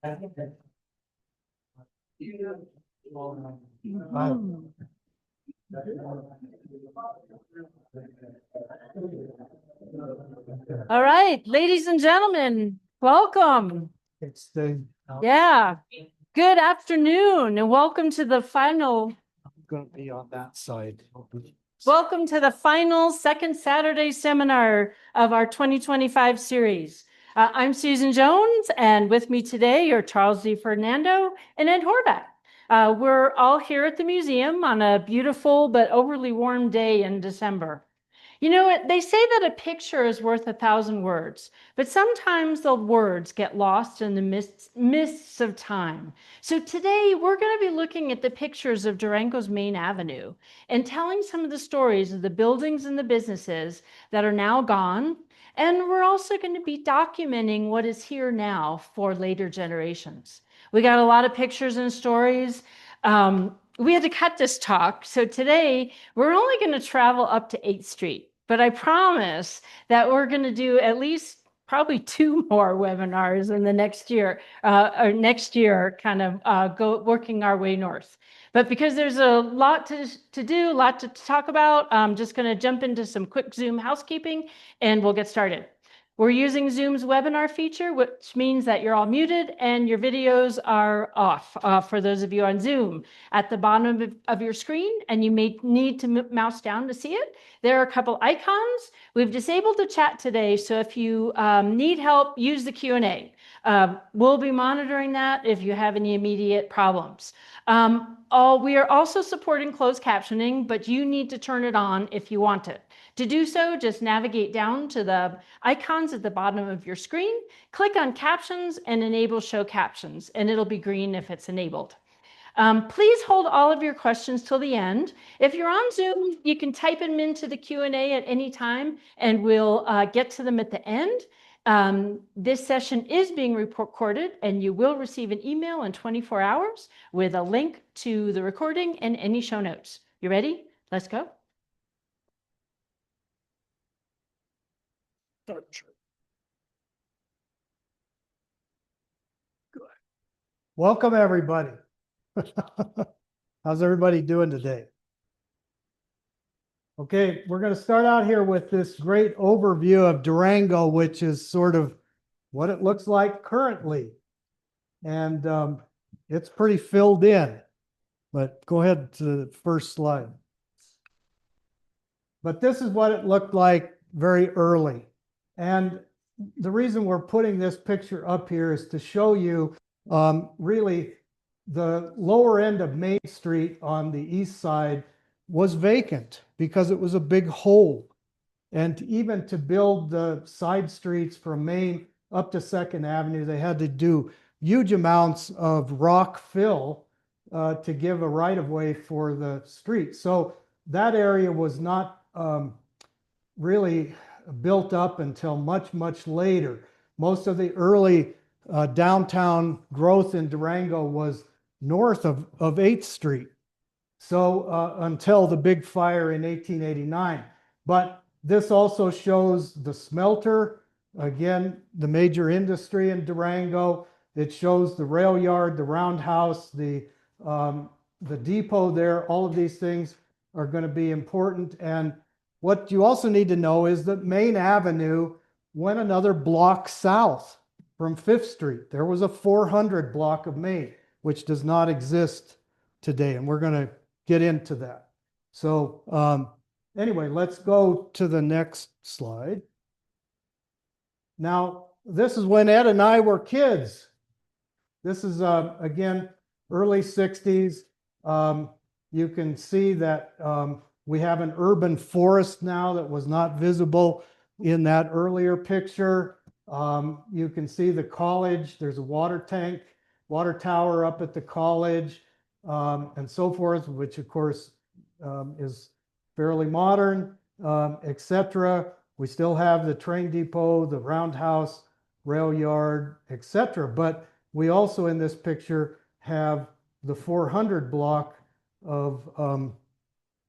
All right, ladies and gentlemen, welcome. It's the, Yeah, good afternoon and welcome to the final going to be on that side. second Saturday seminar of our 2025 series. I'm Susan Jones, and with me today are Charles D. Fernando and Ed Horvath. We're all here at the museum on a beautiful but overly warm day in December. You know, they say that a picture is worth 1,000 words, but sometimes the words get lost in the mists of time. So today we're going to be looking at the pictures of Durango's main avenue and telling some of the stories of the buildings and the businesses that are now gone. And we're also going to be documenting what is here now for later generations. We got a lot of pictures and stories. We had to cut this talk. So today we're only going to travel up to 8th Street. But I promise that we're going to do at least probably 2 more webinars in the next year, kind of go working our way north. But because there's a lot to do, a lot to talk about, I'm just going to jump into some quick Zoom housekeeping and we'll get started. We're using Zoom's webinar feature, which means that you're all muted and your videos are off for those of you on Zoom. At the bottom of your screen, and you may need to mouse down to see it, there are a couple icons. We've disabled the chat today, so if you need help, use the Q&A. We'll be monitoring that if you have any immediate problems. We are also supporting closed captioning, but you need to turn it on if you want it. To do so, just navigate down to the icons at the bottom of your screen, click on captions and enable show captions, and it'll be green if it's enabled. Please hold all of your questions till the end. If you're on Zoom, you can type them into the Q&A at any time and we'll get to them at the end. This session is being recorded and you will receive an email in 24 hours with a link to the recording and any show notes. You ready? Let's go. Welcome, everybody. How's everybody doing today? Okay, we're going to start out here with this great overview of Durango, which is sort of what it looks like currently. And it's pretty filled in. But go ahead to the first slide. But this is what it looked like very early. And the reason we're putting this picture up here is to show you really the lower end of Main Street on the east side was vacant because it was a big hole. And even to build the side streets from Main up to 2nd Avenue, they had to do huge amounts of rock fill to give a right-of-way for the street. So that area was not really built up until much, much later. Most of the early downtown growth in Durango was north of 8th Street. So until the big fire in 1889. But this also shows the smelter, again, the major industry in Durango. It shows the rail yard, the roundhouse, the depot there. All of these things are going to be important. And what you also need to know is that Main Avenue went another block south from 5th Street. There was a 400 block of Main, which does not exist today. And we're going to get into that. So anyway, let's go to the next slide. Now, this is when Ed and I were kids. This is, again, early 60s. You can see that we have an urban forest now that was not visible in that earlier picture. You can see the college. There's a water tank, water tower up at the college, and so forth, which of course is fairly modern, etc. We still have the train depot, the roundhouse, rail yard, etc. But we also in this picture have the 400 block of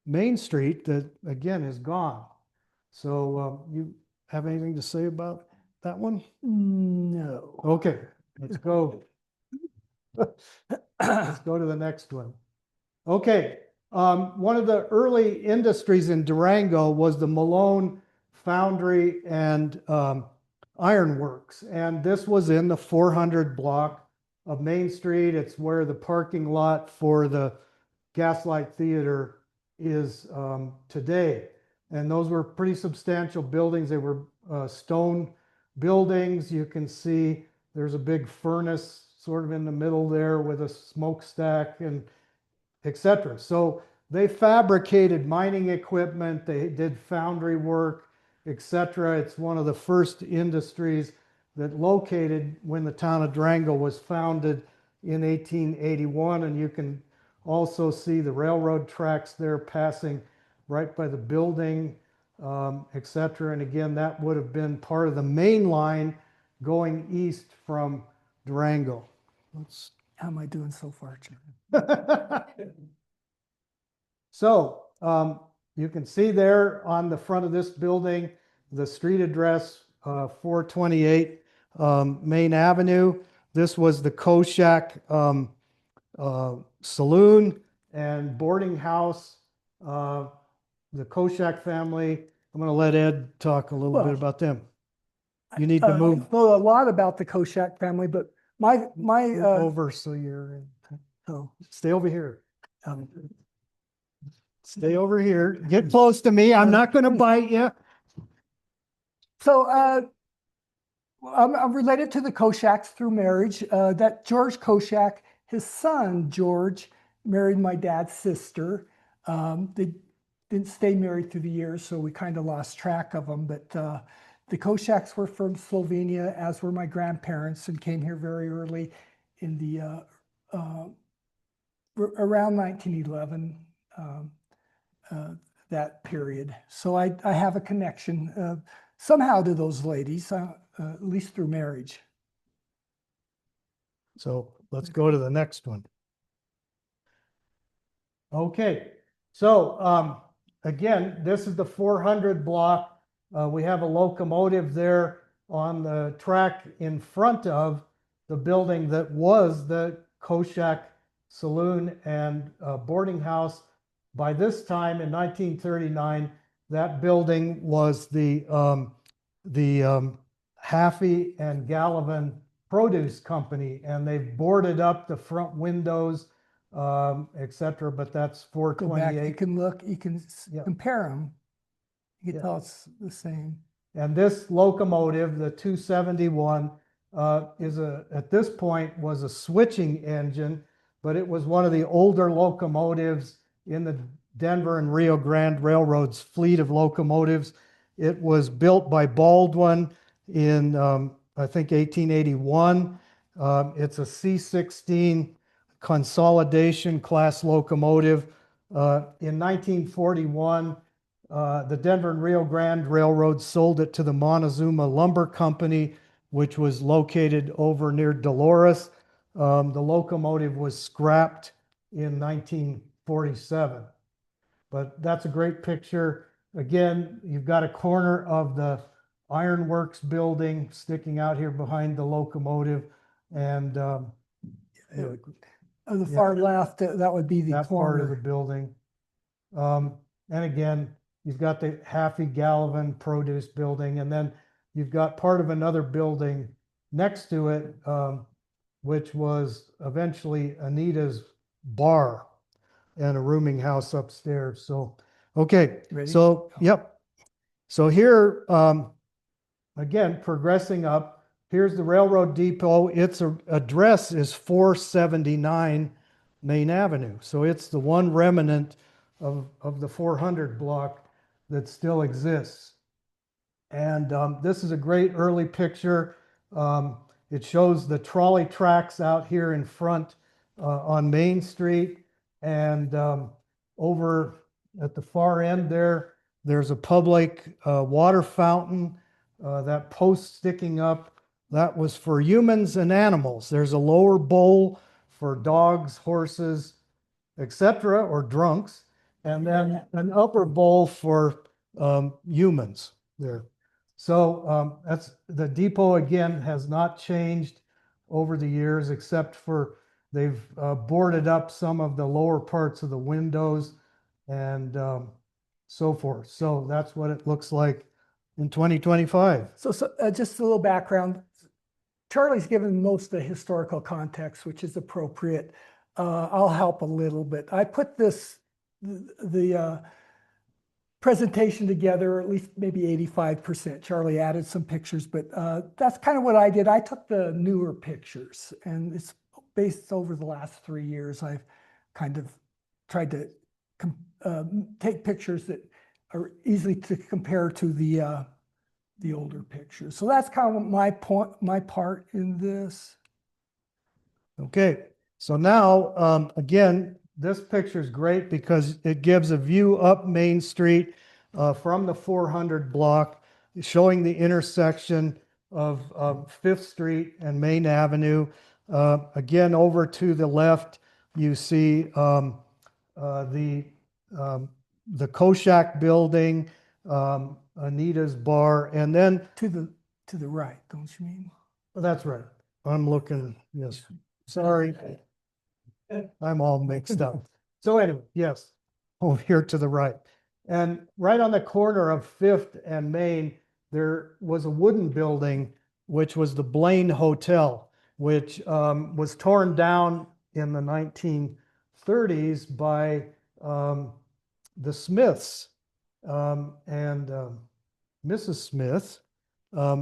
Main Street that again is gone. So you have anything to say about that one? No. Okay, let's go Let's go to the next one. Okay, one of the early industries in Durango was the Malone Foundry and Ironworks, and this was in the 400 block of Main Street. It's where the parking lot for the Gaslight Theater is today. And those were pretty substantial buildings. They were stone buildings. You can see there's a big furnace sort of in the middle there with a smokestack and etc. So they fabricated mining equipment, they did foundry work, etc. It's one of the first industries that located when the town of Durango was founded in 1881. And you can also see the railroad tracks there passing right by the building, etc. And again, that would have been part of the main line going east from Durango. How am I doing so far, Jim? So you can see there on the front of this building, the street address, 428 Main Avenue. This was the Koshak Saloon and Boarding House. The Koshak family. I'm going to let Ed talk a little bit about them. You need to move I know a lot about the Koshak family, but my over so you're oh, stay over here. um, Stay over here. Get close to me. I'm not going to bite you. so I'm related to the Koshaks through marriage. That George Koshak, his son George, married my dad's sister. They didn't stay married through the years, so we kind of lost track of them. But the Koshaks were from Slovenia, as were my grandparents, and came here very early in the around 1911. That period. So I have a connection somehow to those ladies, at least through marriage. So let's go to the next one. Okay, so again, this is the 400 block. We have a locomotive there on the track in front of the building that was the Koshak Saloon and Boarding House. By this time in 1939, that building was the Haffey and Gallivan Produce Company, and they've boarded up the front windows, etc. But that's Go back, 428. you can look, you can Yeah. compare them. You can Yeah. tell it's the same. And this locomotive, the 271, at this point was a switching engine, but it was one of the older locomotives in the Denver and Rio Grande Railroad's fleet of locomotives. It was built by Baldwin in, I think, 1881. It's a C16 consolidation class locomotive. In 1941, the Denver and Rio Grande Railroad sold it to the Montezuma Lumber Company, which was located over near Dolores. The locomotive was scrapped in 1947. But that's a great picture. Again, you've got a corner of the Ironworks building sticking out here behind the locomotive. And On the far left, that would be the that part of the corner. building. And again, you've got the Haffey Gallivan Produce building, and then you've got part of another building next to it, which was eventually Anita's bar and a rooming house upstairs. So, okay, Ready? so, yep. So here, again, progressing up, here's the railroad depot. Its address is 479 Main Avenue. So it's the one remnant of the 400 block that still exists. And this is a great early picture. It shows the trolley tracks out here in front on Main Street. And over at the far end there, there's a public water fountain. That post sticking up, that was for humans and animals. There's a lower bowl for dogs, horses, etc., or drunks, and then an upper bowl for humans there. So that's the depot again has not changed over the years, except for They've boarded up some of the lower parts of the windows and so forth. So that's what it looks like in 2025. So just a little background. Charlie's given most of the historical context, which is appropriate. I'll help a little bit. I put the presentation together, at least maybe 85%. Charlie added some pictures, but that's kind of what I did. I took the newer pictures, and it's based over the last 3 years. I've kind of tried to take pictures that are easily to compare to the older pictures. So that's kind of my part in this. Okay, so now, again, this picture is great because it gives a view up Main Street from the 400 block, showing the intersection of Fifth Street and Main Avenue. Again, over to the left, you see the Koshak building, Anita's bar, and then To the right, don't you mean? that's right. I'm looking, yes. Sorry. I'm all mixed up. So anyway, yes, over here to the right. And right on the corner of Fifth and Main, there was a wooden building, which was the Blaine Hotel, which was torn down in the 1930s by the Smiths and Mrs. Smith.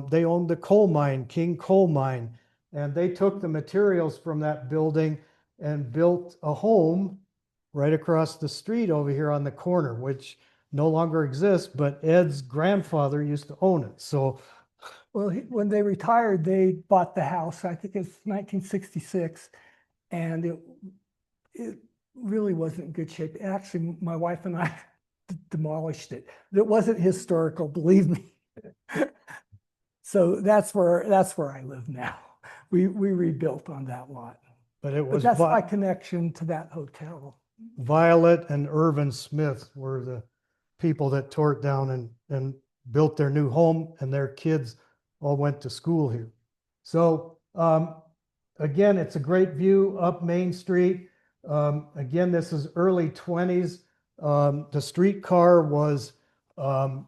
They owned the coal mine, King Coal Mine, and they took the materials from that building and built a home right across the street over here on the corner, which no longer exists, but Ed's grandfather used to own it. So, Well, when they retired, they bought the house. I think it's 1966, and it really wasn't in good shape. Actually, my wife and I demolished it. It wasn't historical, believe me. So that's where I live now. We rebuilt on that lot. but it But was that's my connection to that hotel. Violet and Irvin Smith were the people that tore it down and built their new home, and their kids all went to school here. So again, it's a great view up Main Street. Again, this is early 20s. The streetcar was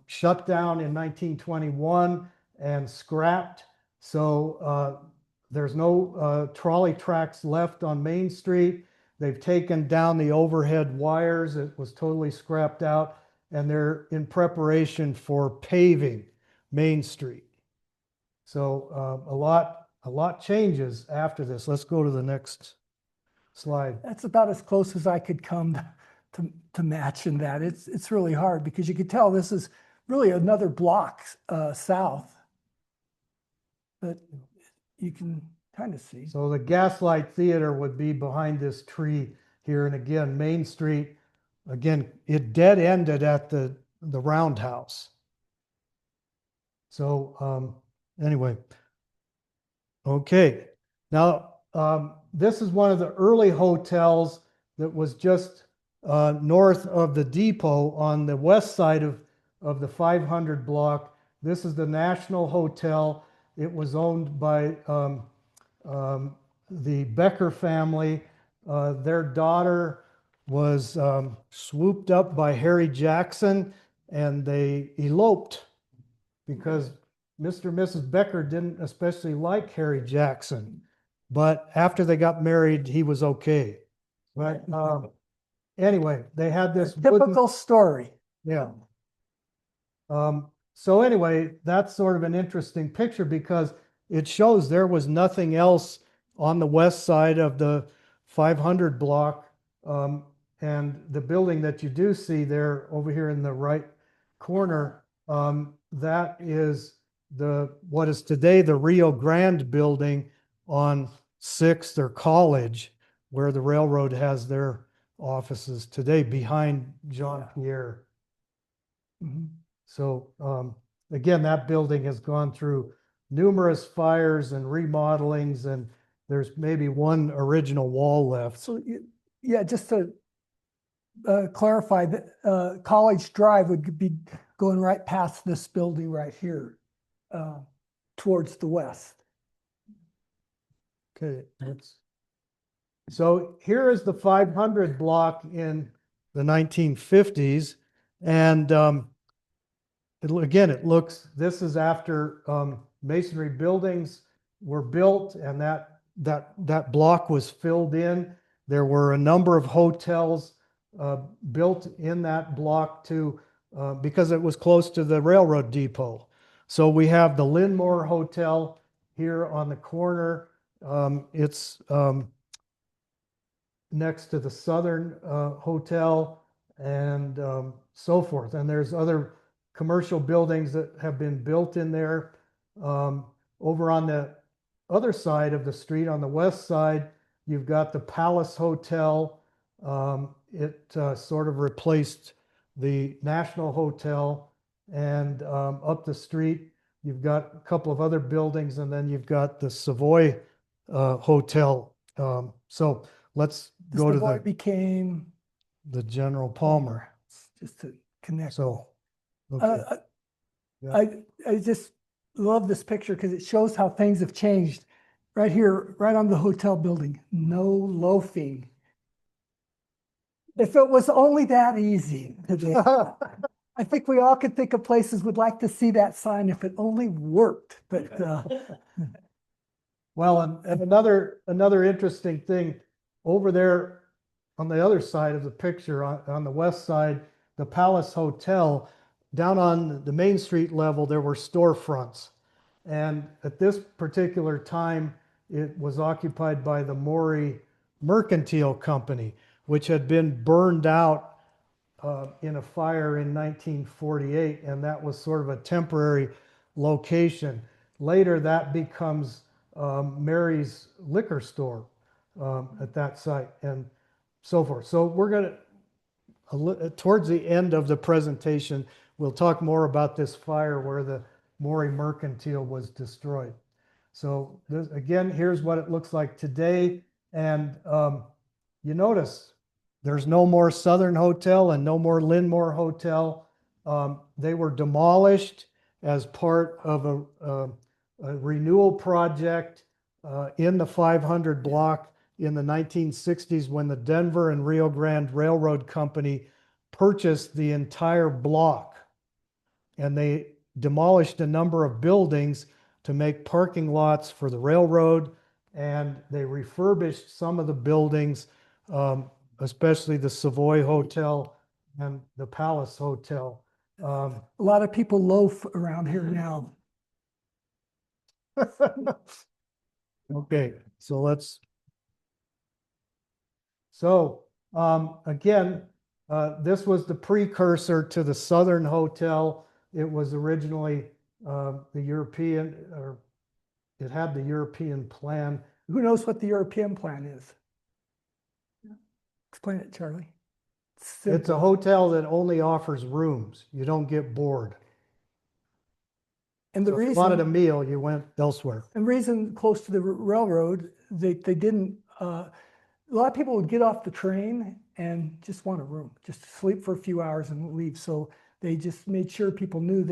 shut down in 1921 and scrapped. So there's no trolley tracks left on Main Street. They've taken down the overhead wires. It was totally scrapped out, and they're in preparation for paving Main Street. So a lot changes after this. Let's go to the next slide. That's about as close as I could come to matching that. It's really hard because you could tell this is really another block south, but you can kind of see. So the Gaslight Theater would be behind this tree here. And again, Main Street, again, it dead ended at the roundhouse. So anyway, okay. Now, this is one of the early hotels that was just north of the depot on the west side of the 500 block. This is the National Hotel. It was owned by the Becker family. Their daughter was swooped up by Harry Jackson, and they eloped because Mr. and Mrs. Becker didn't especially like Harry Jackson. But after they got married, he was okay. But anyway, they had this Typical story. yeah. So anyway, that's sort of an interesting picture because it shows there was nothing else on the west side of the 500 block. And the building that you do see there over here in the right corner, that is what is today the Rio Grande building on 6th or College, where the railroad has their offices today behind Jean Pierre. Mhm. So again, that building has gone through numerous fires and remodelings, and there's maybe one original wall left. So yeah, just to clarify that College Drive would be going right past this building right here towards the west. Okay, that's So here is the 500 block in the 1950s. And again, it looks, this is after masonry buildings were built and that block was filled in. There were a number of hotels built in that block to because it was close to the railroad depot. So we have the Linmore Hotel here on the corner. It's next to the Southern Hotel and so forth. And there's other commercial buildings that have been built in there. Over on the other side of the street, on the west side, you've got the Palace Hotel. It sort of replaced the National Hotel. And up the street, you've got a couple of other buildings, and then you've got the Savoy Hotel. So let's go to Savoy became the General Palmer. just to connect. So, okay. Yeah. I just love this picture because it shows how things have changed. Right here, right on the hotel building, no loafing. If it was only that easy today, I think we all could think of places would like to see that sign if it only worked. But Well, and another interesting thing over there on the other side of the picture, on the west side, the Palace Hotel, down on the Main Street level, there were storefronts. And at this particular time, it was occupied by the Maury Mercantile Company, which had been burned out in a fire in 1948, and that was sort of a temporary location. Later, that becomes Mary's liquor store at that site and so forth. So we're going to, towards the end of the presentation, we'll talk more about this fire where the Maury Mercantile was destroyed. So this, again, here's what it looks like today. And you notice there's no more Southern Hotel and no more Linmore Hotel. They were demolished as part of a renewal project in the 500 block in the 1960s when the Denver and Rio Grande Railroad Company purchased the entire block. And they demolished a number of buildings to make parking lots for the railroad, and they refurbished some of the buildings, especially the Savoy Hotel and the Palace Hotel. a lot of people loaf around here now. Okay, so let's. So again, this was the precursor to the Southern Hotel. It was originally the European, or it had the European plan. Who knows what the European plan is? Explain it, Charlie. It's a hotel that only offers rooms. You don't get bored. And the So if you reason wanted a meal, you went elsewhere. And reason close to the railroad, they didn't, a lot of people would get off the train and just want a room, just sleep for a few hours and leave. So they just made sure people knew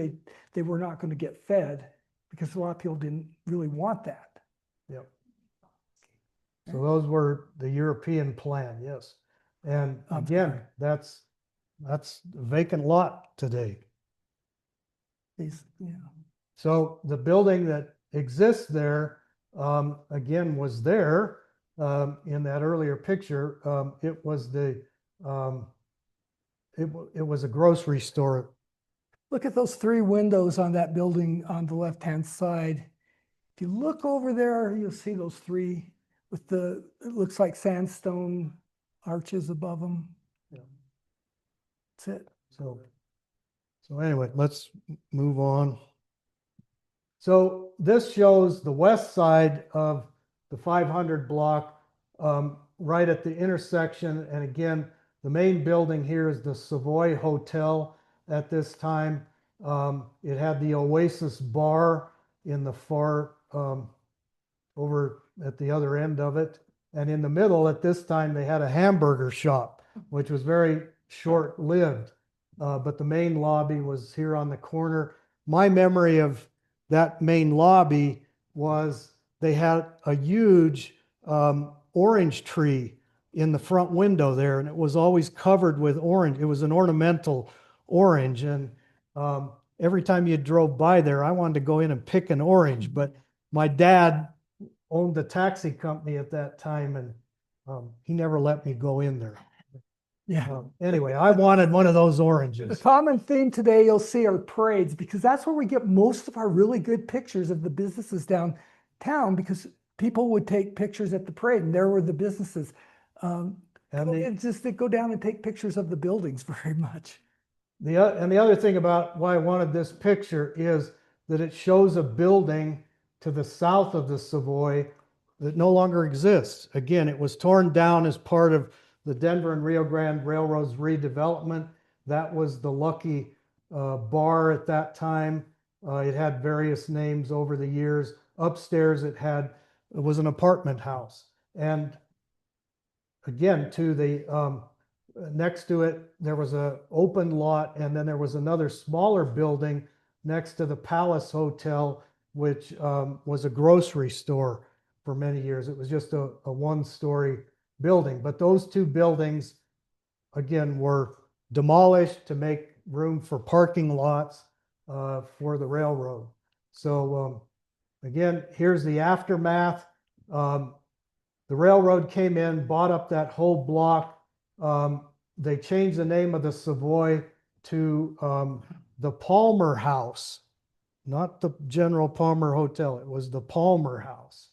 they were not going to get fed because a lot of people didn't really want that. Yep. So those were the European plan, yes. And again, that's a vacant lot today. Yeah. So the building that exists there, again, was there in that earlier picture. It was it was a grocery store. Look at those three windows on that building on the left-hand side. If you look over there, you'll see those three with it looks like sandstone arches above them. Yeah. That's it. So anyway, let's move on. So this shows the west side of the 500 block, right at the intersection. And again, the main building here is the Savoy Hotel at this time. It had the Oasis Bar in the far, over at the other end of it. And in the middle at this time, they had a hamburger shop, which was very short-lived. But the main lobby was here on the corner. My memory of that main lobby was they had a huge orange tree in the front window there, and it was always covered with orange. It was an ornamental orange, and every time you drove by there, I wanted to go in and pick an orange, but my dad owned the taxi company at that time, and he never let me go in there. Yeah. Anyway, I wanted one of those The oranges. common theme today you'll see are parades, because that's where we get most of our really good pictures of the businesses downtown, because people would take pictures at the parade and there were the businesses. And the, And just to go down and take pictures of the buildings very much. and the other thing about why I wanted this picture is that it shows a building to the south of the Savoy that no longer exists. Again, it was torn down as part of the Denver and Rio Grande Railroad's redevelopment. That was the Lucky Bar at that time. It had various names over the years. Upstairs, it was an apartment house. And again, to the next to it, there was an open lot, and then there was another smaller building next to the Palace Hotel, which was a grocery store for many years. It was just a one-story building. But those two buildings, again, were demolished to make room for parking lots for the railroad. So again, here's the aftermath. The railroad came in, bought up that whole block. They changed the name of the Savoy to the Palmer House, not the General Palmer Hotel. It was the Palmer House.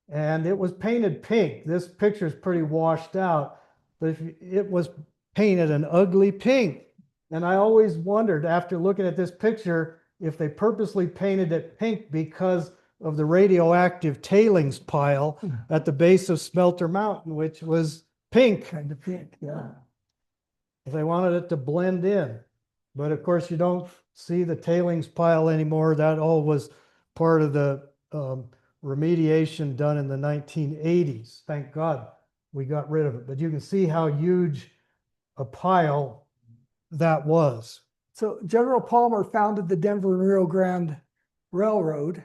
And it was painted pink. This picture is pretty washed out, but it was painted an ugly pink. And I always wondered, after looking at this picture, if they purposely painted it pink because of the radioactive tailings pile at the base of Smelter Mountain, which was pink. Kind of pink, yeah. If they wanted it to blend in. But of course, you don't see the tailings pile anymore. That all was part of the remediation done in the 1980s. Thank God we got rid of it. But you can see how huge a pile that was. So General Palmer founded the Denver and Rio Grande Railroad,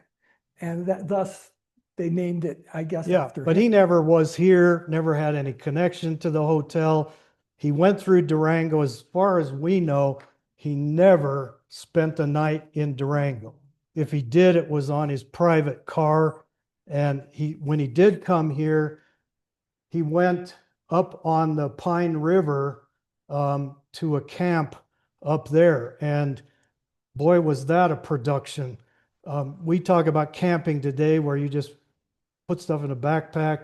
and thus they named it, I guess, Yeah, after but him. he never was here, never had any connection to the hotel. He went through Durango. As far as we know, he never spent a night in Durango. If he did, it was on his private car. And when he did come here, he went up on the Pine River to a camp up there. And boy, was that a production. We talk about camping today where you just put stuff in a backpack.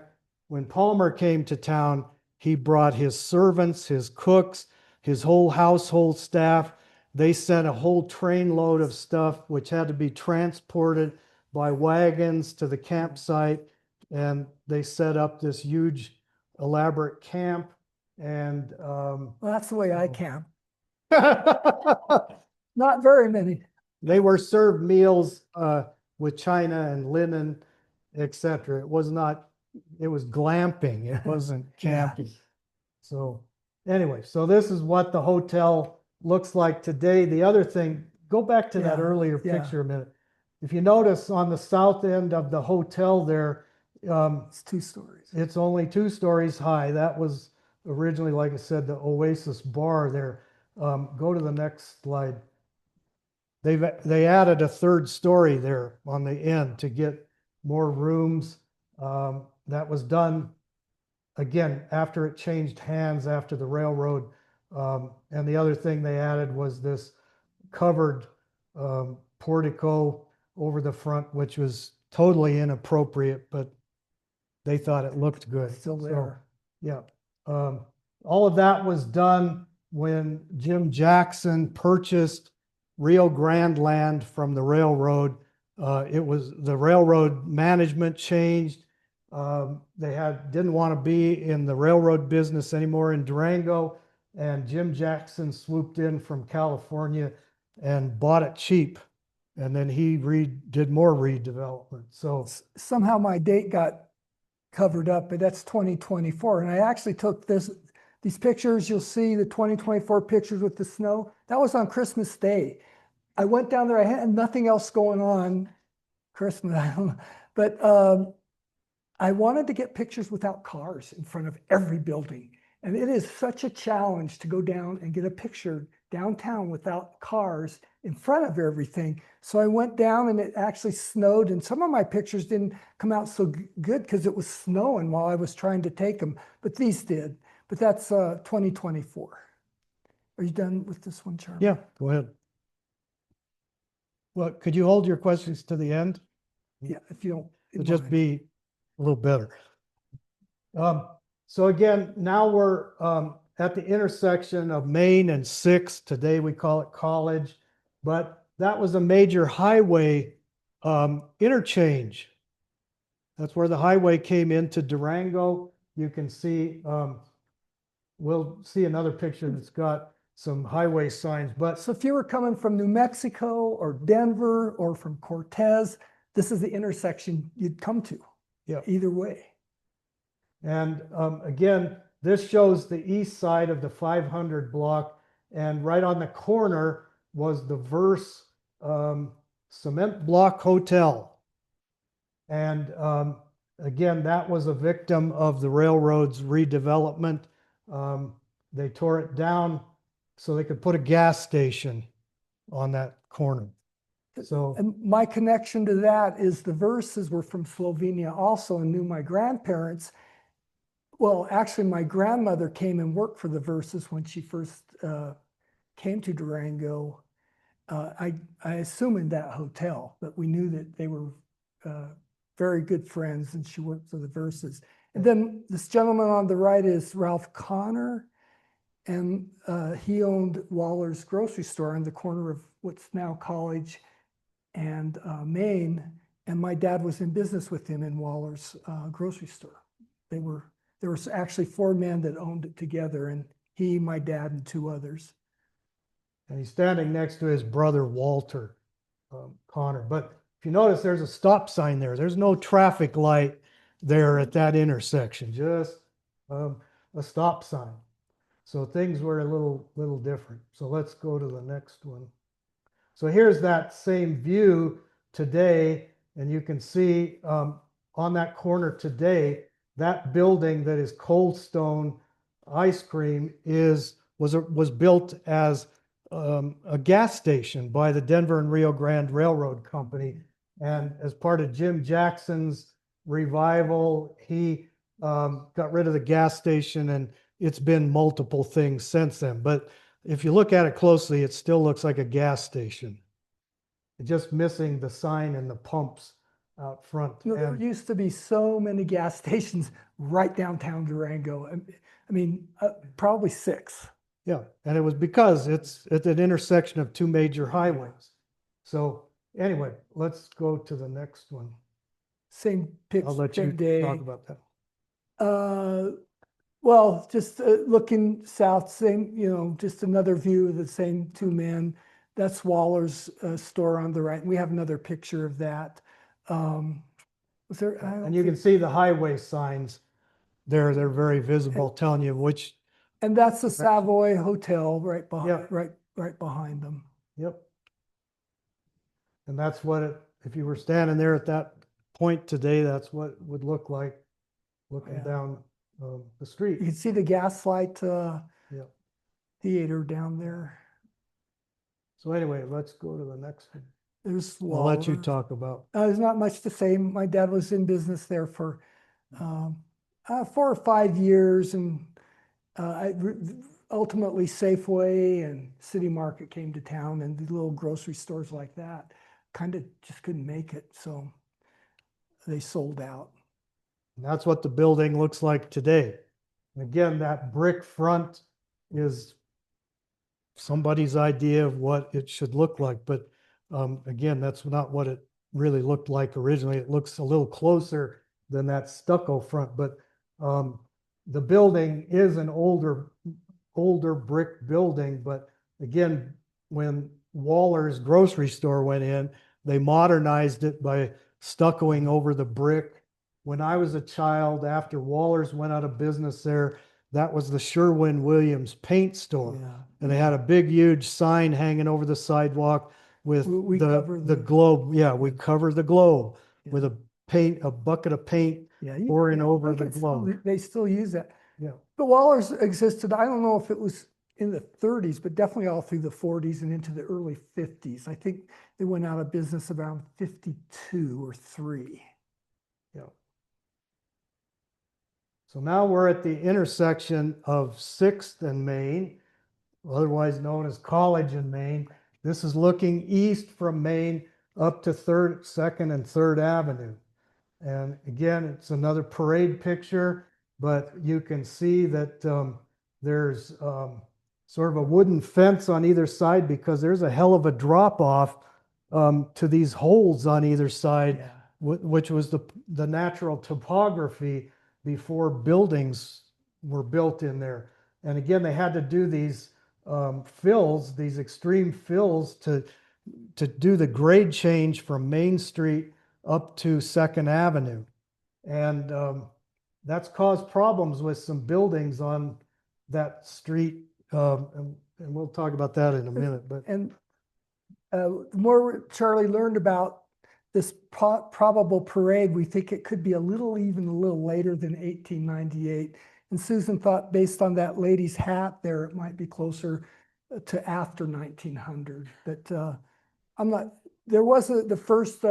When Palmer came to town, he brought his servants, his cooks, his whole household staff. They sent a whole trainload of stuff, which had to be transported by wagons to the campsite. And they set up this huge, elaborate camp. And Well, that's the way I camp. Not very many. they were served meals with china and linen, etc. It was glamping. It wasn't camping. So anyway, so this is what the hotel looks like today. The other thing, go back to that Yeah, earlier yeah. picture a minute. If you notice on the south end of the hotel there, It's 2 stories. it's only 2 stories high. That was originally, like I said, the Oasis Bar there. Go to the next slide. They added a 3rd story there on the end to get more rooms. That was done again after it changed hands after the railroad. And the other thing they added was this covered portico over the front, which was totally inappropriate, but they thought it looked good. Still So, there. yeah. All of that was done when Jim Jackson purchased Rio Grande land from the railroad. It was the railroad management changed. They didn't want to be in the railroad business anymore in Durango, and Jim Jackson swooped in from California and bought it cheap. And then he did more redevelopment. So Somehow my date got covered up, but that's 2024. And I actually took these pictures. You'll see the 2024 pictures with the snow. That was on Christmas Day. I went down there. I had nothing else going on Christmas. I don't know. But I wanted to get pictures without cars in front of every building. And it is such a challenge to go down and get a picture downtown without cars in front of everything. So I went down and it actually snowed, and some of my pictures didn't come out so good because it was snowing while I was trying to take them, but these did. But that's 2024. Are you done with this one, Charlie? Yeah, go ahead. Well, could you hold your questions to the end? Yeah, if you don't. It'll just be a little better. So again, now we're at the intersection of Main and 6th. Today we call it College, but that was a major highway interchange. That's where the highway came into Durango. You can see, we'll see another picture that's got some highway signs, but So if you were coming from New Mexico or Denver or from Cortez, this is the intersection you'd come to. Yeah. Either way. and again, this shows the east side of the 500 block, and right on the corner was the Verse Cement Block Hotel. And again, that was a victim of the railroad's redevelopment. They tore it down so they could put a gas station on that corner. So, And my connection to that is the Verses were from Slovenia also and knew my grandparents. Well, actually, my grandmother came and worked for the Verses when she first came to Durango. I assume in that hotel, but we knew that they were very good friends and she worked for the Verses. And then this gentleman on the right is Ralph Connor, and he owned Waller's grocery store on the corner of what's now College and Main. And my dad was in business with him in Waller's grocery store. There was actually 4 men that owned it together, and he, my dad, and 2 others. and he's standing next to his brother Walter Connor. But if you notice, there's a stop sign there. There's no traffic light there at that intersection, just a stop sign. So things were a little different. So let's go to the next one. So here's that same view today, and you can see on that corner today, that building that is Cold Stone Ice Cream was built as a gas station by the Denver and Rio Grande Railroad Company. And as part of Jim Jackson's revival, he got rid of the gas station, and it's been multiple things since then. But if you look at it closely, it still looks like a gas station. It's just missing the sign and the pumps out front. You know, there And used to be so many gas stations right downtown Durango. I mean, probably 6. yeah, and it was because it's at an intersection of 2 major highways. So anyway, let's go to the next one. Same picture, I'll let you same day. talk about that. Well, just looking south, same, just another view of the same 2 men. That's Waller's store on the right. And we have another picture of that. Was there? I don't And you can think- see the highway signs there. They're very visible, telling you which. And that's the Savoy Hotel right behind, Yeah. right behind them. Yep. And that's what it, if you were standing there at that point today, that's what it would look like looking Yeah. down the street. You can see the Gaslight Yep. Theater down there. So anyway, let's go to the next one. There's I'll let you Waller. talk about. There's not much to say. My dad was in business there for 4 or 5 years, and ultimately Safeway and City Market came to town, and the little grocery stores like that kind of just couldn't make it, so they sold out. And that's what the building looks like today. And again, that brick front is somebody's idea of what it should look like. But again, that's not what it really looked like originally. It looks a little closer than that stucco front. But the building is an older brick building. But again, when Waller's grocery store went in, they modernized it by stuccoing over the brick. When I was a child, after Waller's went out of business there, that was the Sherwin-Williams paint store. Yeah. And they had a big, huge sign hanging over the sidewalk with We the covered the the- globe. Yeah, we covered the globe Yeah. with a bucket of paint Yeah, pouring over think the it's still- globe. they still use that. Yeah. The Wallers existed, I don't know if it was in the 30s, but definitely all through the 40s and into the early 50s. I think they went out of business around 52 or 3. Yeah. So now we're at the intersection of 6th and Main, otherwise known as College and Main. This is looking east from Main up to 3rd, 2nd, and 3rd Avenue. And again, it's another parade picture, but you can see that there's sort of a wooden fence on either side because there's a hell of a drop off to these holes on either side, Yeah. which was the natural topography before buildings were built in there. And again, they had to do these fills, these extreme fills to do the grade change from Main Street up to 2nd Avenue. And that's caused problems with some buildings on that street. And we'll talk about that in a minute. But And the more Charlie learned about this probable parade, we think it could be even a little later than 1898. And Susan thought based on that lady's hat there, it might be closer to after 1900. But I'm not, there was the first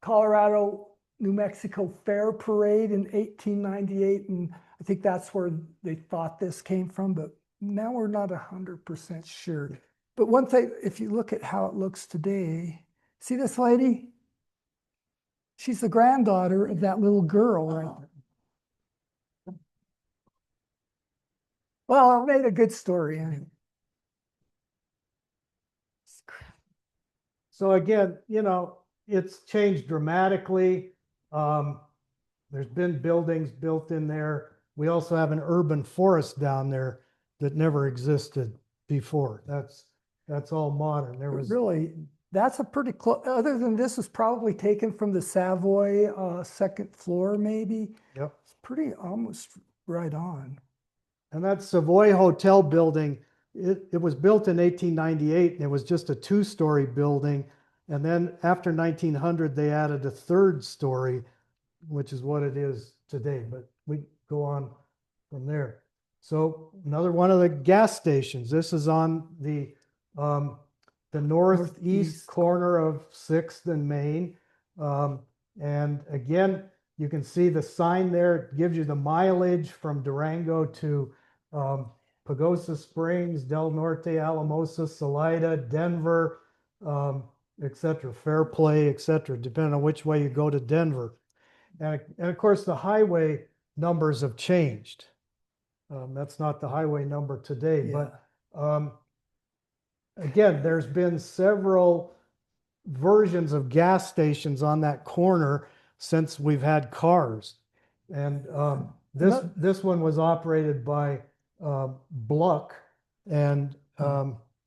Colorado, New Mexico Fair Parade in 1898. And I think that's where they thought this came from, but now we're not 100% sure. But one thing, if you look at how it looks today, see this lady? She's the granddaughter of that little girl right there. Well, it made a good story anyway. so again, you know, it's changed dramatically. There's been buildings built in there. We also have an urban forest down there that never existed before. That's all modern. There was Really, that's a pretty close, other than this was probably taken from the Savoy 2nd floor maybe. Yep. It's pretty almost right on. And that Savoy Hotel building, it was built in 1898 and it was just a 2-story building. And then after 1900, they added a 3rd story, which is what it is today. But we go on from there. So another one of the gas stations. This is on the northeast Northeast. corner of 6th and Main. And again, you can see the sign there. It gives you the mileage from Durango to Pagosa Springs, Del Norte, Alamosa, Salida, Denver, etc., Fairplay, etc., depending on which way you go to Denver. And of course, the highway numbers have changed. That's not the highway number today, but again, there's been several versions of gas stations on that corner since we've had cars. And this one was operated by Bluck and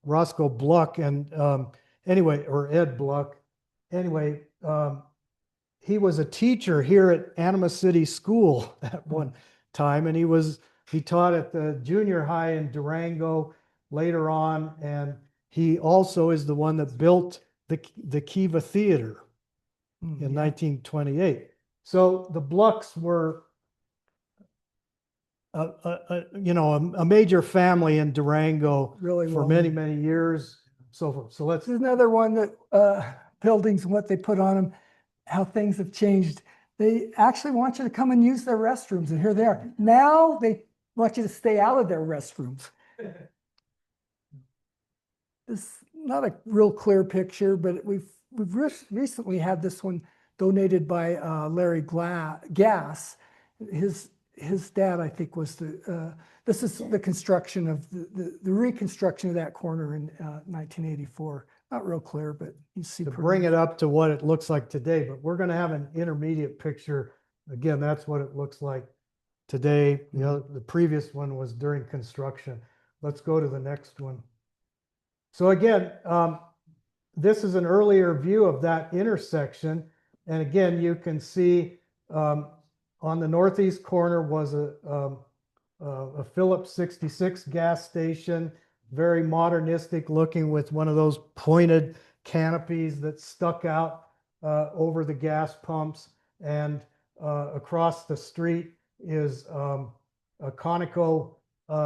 Roscoe Bluck and anyway, or Ed Bluck. Anyway, he was a teacher here at Anima City School at one time, and he taught at the junior high in Durango later on, and he also is the one that built the Kiva Theater in 1928. So the Blucks were a major family in Durango Really for well. many years. So forth. So let's This is another one that buildings and what they put on them, how things have changed. They actually want you to come and use their restrooms, and here they are. Now they want you to stay out of their restrooms. This is not a real clear picture, but we've recently had this one donated by Larry Gass. His dad, I think, was this is the construction of the reconstruction of that corner in 1984. Not real clear, but you see. To bring it up to what it looks like today, but we're going to have an intermediate picture. Again, that's what it looks like today. You know, the previous one was during construction. Let's go to the next one. So again, this is an earlier view of that intersection. And again, you can see on the northeast corner was a Phillips 66 gas station, very modernistic looking with one of those pointed canopies that stuck out over the gas pumps. And across the street is a Conoco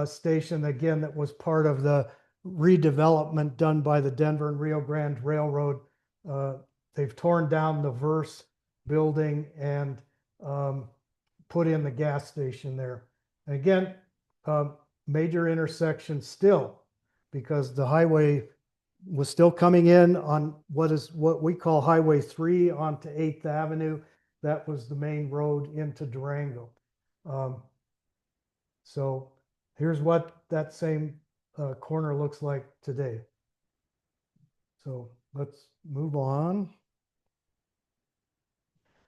station, again, that was part of the redevelopment done by the Denver and Rio Grande Railroad. They've torn down the Verse building and put in the gas station there. And again, major intersection still, because the highway was still coming in on what we call Highway 3 onto 8th Avenue. That was the main road into Durango. So here's what that same corner looks like today. So let's move on.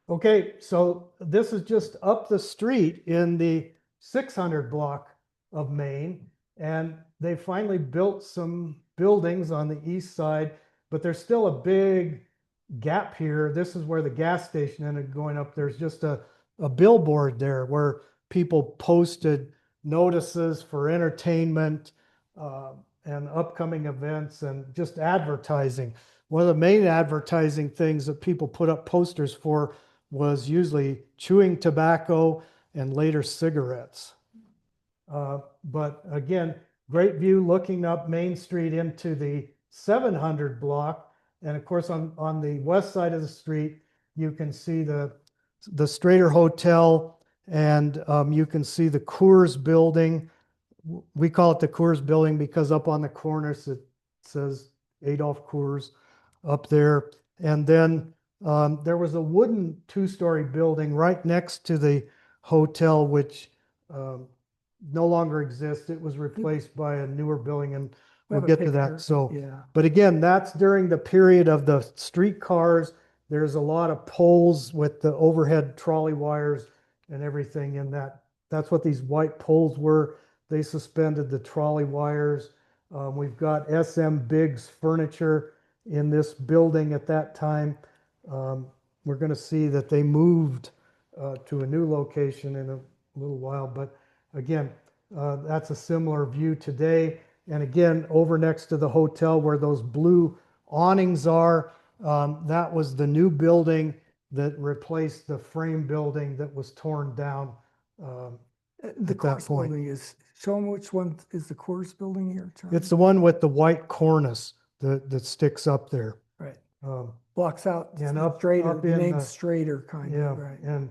Okay, so this is just up the street in the 600 block of Main, and they finally built some buildings on the east side, but there's still a big gap here. This is where the gas station ended going up. There's just a billboard there where people posted notices for entertainment and upcoming events and just advertising. One of the main advertising things that people put up posters for was usually chewing tobacco and later cigarettes. But again, great view looking up Main Street into the 700 block. And of course, on the west side of the street, you can see the Strater Hotel, and you can see the Coors building. We call it the Coors building because up on the cornice it says Adolph Coors up there. And then there was a wooden two-story building right next to the hotel, which no longer exists. It was replaced by a newer building, and we'll get to that. So, yeah. but again, that's during the period of the streetcars. There's a lot of poles with the overhead trolley wires and everything in that. That's what these white poles were. They suspended the trolley wires. We've got SM Biggs furniture in this building at that time. We're going to see that they moved to a new location in a little while, but again, that's a similar view today. And again, over next to the hotel where those blue awnings are, that was the new building that replaced the frame building that was torn down The at that Coors point. building is, show them which one is the Coors building here, Charlie? It's the one with the white cornice that sticks up there. Right. Um, Blocks out And up Strater, the in name the- Strater kind Yeah, of, right? and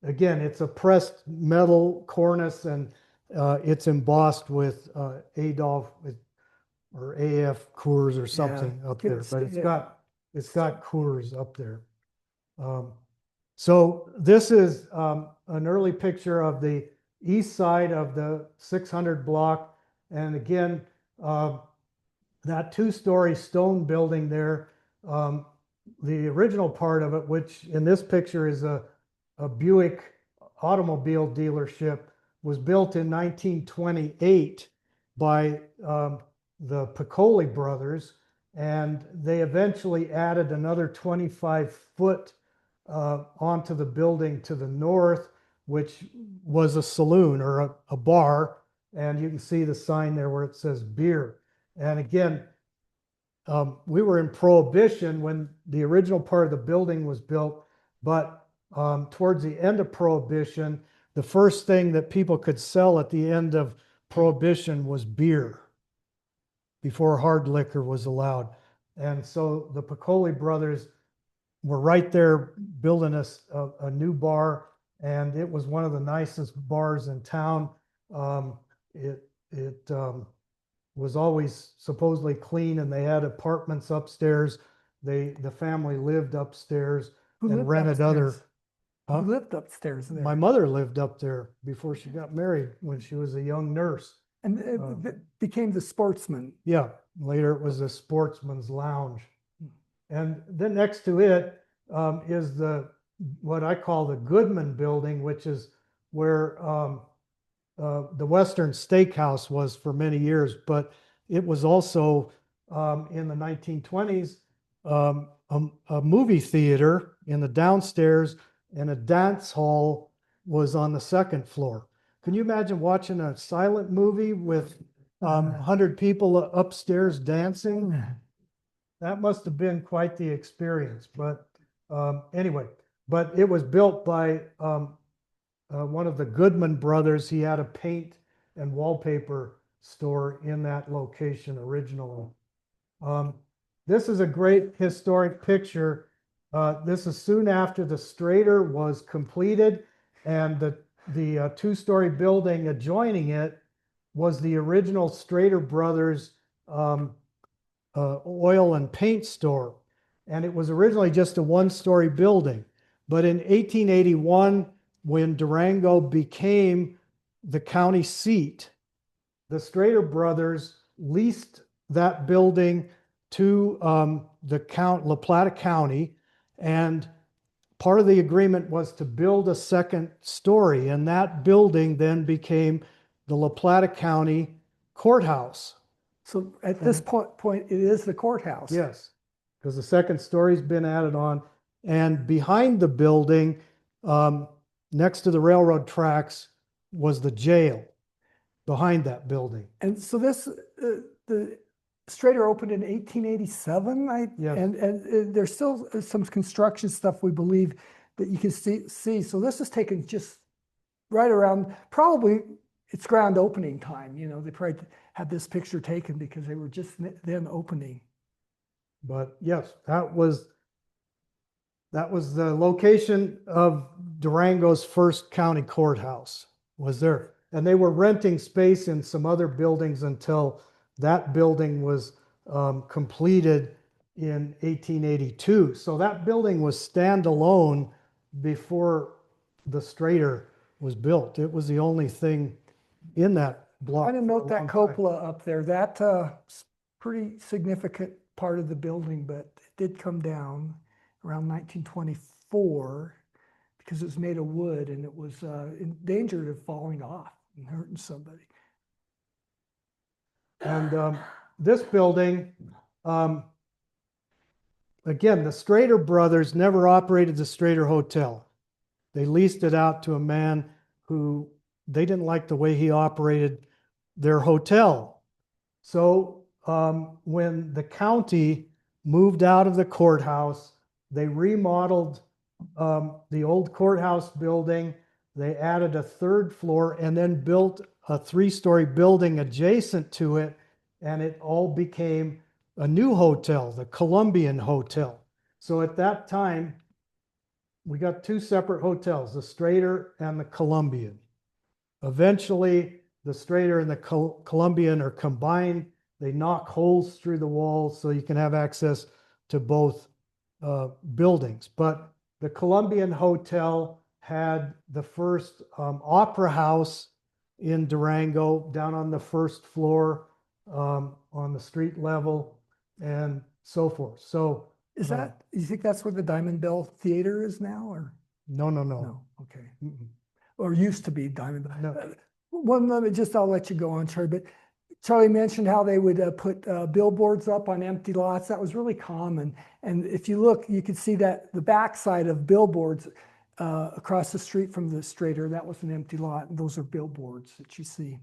again, it's a pressed metal cornice, and it's embossed with Adolph or AF Coors or something up there, it's- but it's yeah. got Coors up there. So this is an early picture of the east side of the 600 block, and again, that two-story stone building there. The original part of it, which in this picture is a Buick automobile dealership, was built in 1928 by the Piccoli brothers, and they eventually added another 25-foot onto the building to the north, which was a saloon or a bar, and you can see the sign there where it says beer. And again, we were in Prohibition when the original part of the building was built, but towards the end of Prohibition, the first thing that people could sell at the end of Prohibition was beer before hard liquor was allowed. And so the Piccoli brothers were right there building us a new bar, and it was one of the nicest bars in town. It was always supposedly clean, and they had apartments upstairs. The family lived upstairs Who and lived rented upstairs? Huh? Who lived upstairs there? My mother lived up there before she got married when she was a young nurse. And it became the Sportsman. Yeah, later it was a Sportsman's Lounge. And then next to it is what I call the Goodman Building, which is where the Western Steakhouse was for many years, but it was also in the 1920s a movie theater in the downstairs, and a dance hall was on the second floor. Can you imagine watching a silent movie with 100 people upstairs dancing? That must have been quite the experience. But anyway, but it was built by one of the Goodman brothers. He had a paint and wallpaper store in that location originally. This is a great historic picture. This is soon after the Strader was completed, and the two-story building adjoining it was the original Strader Brothers oil and paint store. And it was originally just a one-story building. But in 1881, when Durango became the county seat, the Strader Brothers leased that building to La Plata County, and part of the agreement was to build a second story, and that building then became the La Plata County Courthouse. So at this point, it is the courthouse. Yes, because the second story's been added on, and behind the building, next to the railroad tracks, was the jail behind that building. And so this, the Strader opened in 1887, Yes. and there's still some construction stuff we believe that you can see. So this is taken just right around, probably its grand opening time. You know, they probably had this picture taken because they were just then opening. But yes, that was the location of Durango's first county courthouse, was there. And they were renting space in some other buildings until that building was completed in 1882. So that building was standalone before the Strader was built. It was the only thing in that block. I didn't note for a that long time. cupola up there. That's pretty significant part of the building, but it did come down around 1924 because it was made of wood and it was in danger of falling off and hurting somebody. And this building, again, the Strader Brothers never operated the Strader Hotel. They leased it out to a man who they didn't like the way he operated their hotel. So when the county moved out of the courthouse, they remodeled the old courthouse building. They added a third floor and then built a three-story building adjacent to it, and it all became a new hotel, the Columbian Hotel. So at that time, we got two separate hotels, the Strader and the Columbian. Eventually, the Strader and the Columbian are combined. They knock holes through the walls so you can have access to both buildings. But the Columbian Hotel had the first opera house in Durango down on the first floor on the street level and so forth. So Is that, you think that's where the Diamond Bell Theater is now, or? no. No, okay. Mm-mm. Or used to be Diamond Bell. No. I'll let you go on, Charlie, but Charlie mentioned how they would put billboards up on empty lots. That was really common. And if you look, you can see that the backside of billboards across the street from the Strader, that was an empty lot. And those are billboards that you see.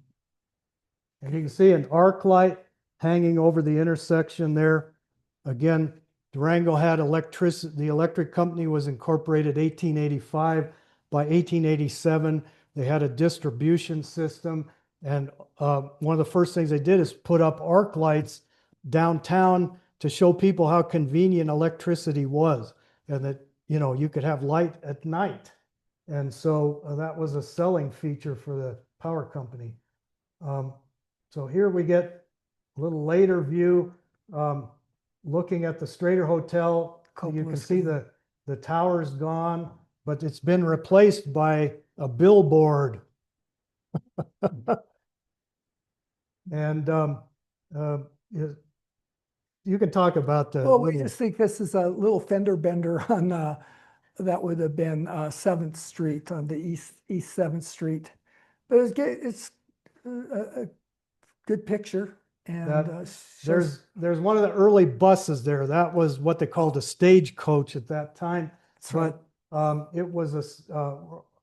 And you can see an arc light hanging over the intersection there. Again, Durango had electricity. The electric company was incorporated 1885. By 1887, they had a distribution system. And one of the first things they did is put up arc lights downtown to show people how convenient electricity was, and that, you know, you could have light at night. And so that was a selling feature for the power company. So here we get a little later view, looking at the Strader Hotel. You can see the tower's gone, but it's been replaced by a billboard. And you can talk about the. Well, we just think this is a little fender bender on that would have been 7th Street on the East 7th Street. But it's a good picture. And there's one of the early buses there. That was what they called a stagecoach at that time. But it was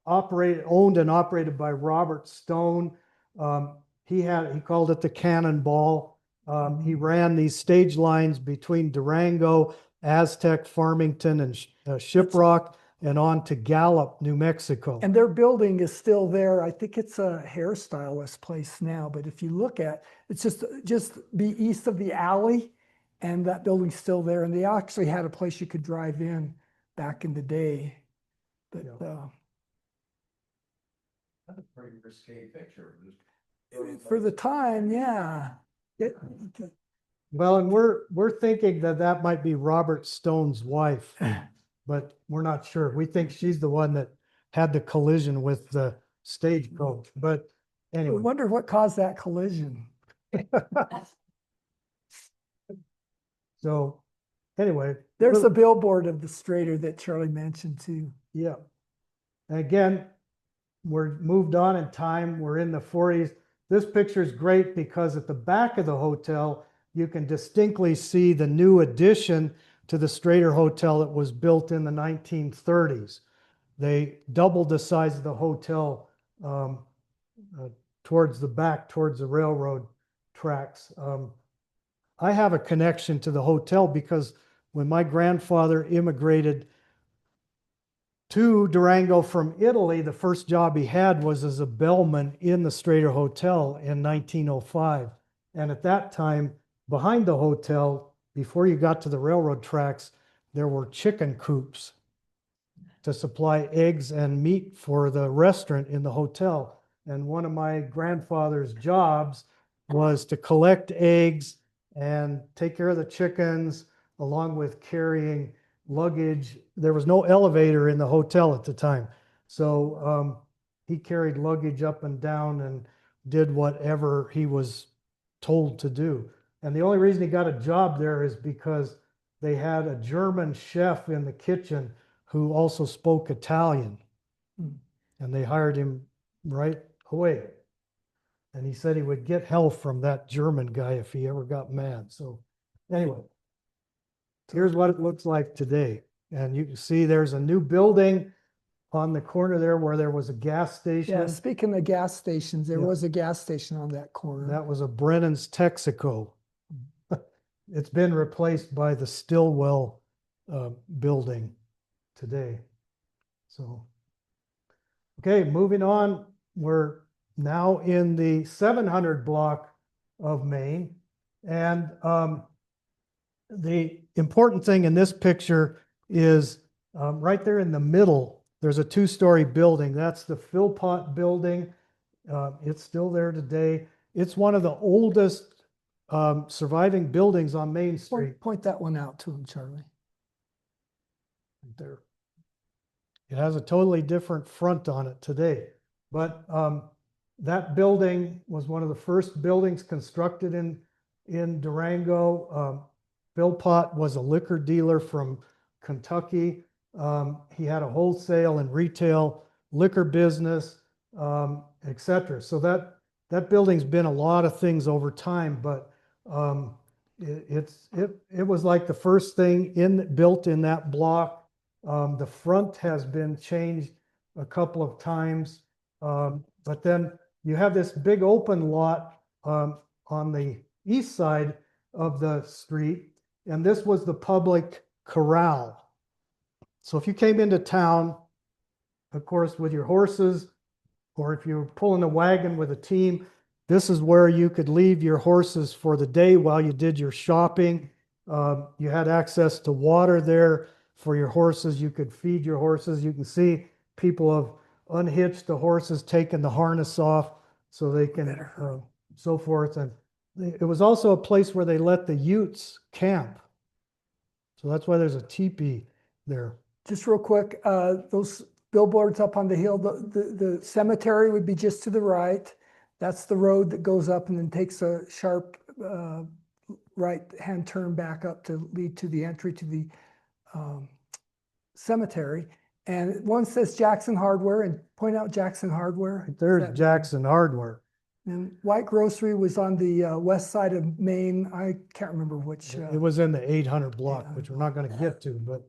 owned and operated by Robert Stone. He called it the Cannonball. He ran these stage lines between Durango, Aztec, Farmington, and Shiprock. and on to Gallup, New Mexico. And their building is still there. I think it's a hairstylist place now, but if you look at, it's just be east of the alley, and that building's still there. And they actually had a place you could drive in back in the day. But That's a pretty risque picture. for the time, yeah. Well, and we're thinking that that might be Robert Stone's wife, but we're not sure. We think she's the one that had the collision with the stagecoach. But I anyway, wonder what caused that collision. so anyway, There's we're- the billboard of the Strader that Charlie mentioned too. yeah. And again, we're moved on in time. We're in the 40s. This picture is great because at the back of the hotel, you can distinctly see the new addition to the Strader Hotel that was built in the 1930s. They doubled the size of the hotel towards the back, towards the railroad tracks. I have a connection to the hotel because when my grandfather immigrated to Durango from Italy, the first job he had was as a bellman in the Strader Hotel in 1905. And at that time, behind the hotel, before you got to the railroad tracks, there were chicken coops to supply eggs and meat for the restaurant in the hotel. And one of my grandfather's jobs was to collect eggs and take care of the chickens, along with carrying luggage. There was no elevator in the hotel at the time. So he carried luggage up and down and did whatever he was told to do. And the only reason he got a job there is because they had a German chef in the kitchen who also spoke Italian. And they hired him right away. And he said he would get hell from that German guy if he ever got mad. So anyway, here's what it looks like today. And you can see there's a new building on the corner there where there was a gas station. Yeah, speaking of gas stations, there Yeah. was a gas station on that corner. That was a Brennan's Texaco. It's been replaced by the Stillwell building today. So, okay, moving on. We're now in the 700 block of Main. And the important thing in this picture is right there in the middle, there's a two-story building. That's the Philpott building. It's still there today. It's one of the oldest surviving buildings on Main Street. Point that one out to him, Charlie. There. It has a totally different front on it today. But that building was one of the first buildings constructed in Durango. Philpott was a liquor dealer from Kentucky. He had a wholesale and retail liquor business, etc. So that building's been a lot of things over time, but it was like the first thing built in that block. The front has been changed a couple of times, but then you have this big open lot on the east side of the street, and this was the public corral. So if you came into town, of course, with your horses, or if you were pulling a wagon with a team, this is where you could leave your horses for the day while you did your shopping. You had access to water there for your horses. You could feed your horses. You can see people have unhitched the horses, taken the harness off so they can, so forth. And it was also a place where they let the Utes camp. So that's why there's a teepee there. Just real quick, those billboards up on the hill, the cemetery would be just to the right. That's the road that goes up and then takes a sharp right-hand turn back up to lead to the entry to the cemetery. And one says Jackson Hardware, and point out Jackson Hardware. There's Jackson Hardware. And White Grocery was on the west side of Main. I can't remember which. It was in the 800 block, which we're not going to get to, but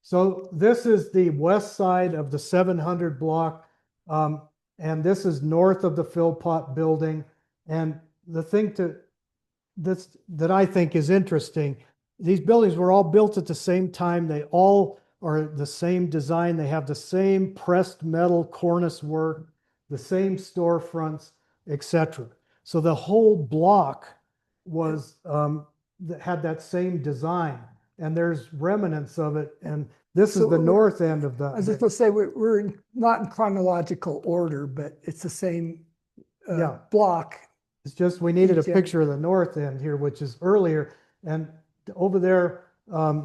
so this is the west side of the 700 block, and this is north of the Philpott building. And the thing that I think is interesting, these buildings were all built at the same time. They all are the same design. They have the same pressed metal cornice work, the same storefronts, etc. So the whole block was had that same design, and there's remnants of it. And this is So the we're- north end of I was just the. going to say, not in chronological order, but it's the same Yeah. block. It's just we needed a Each end. picture of the north end here, which is earlier. And over there,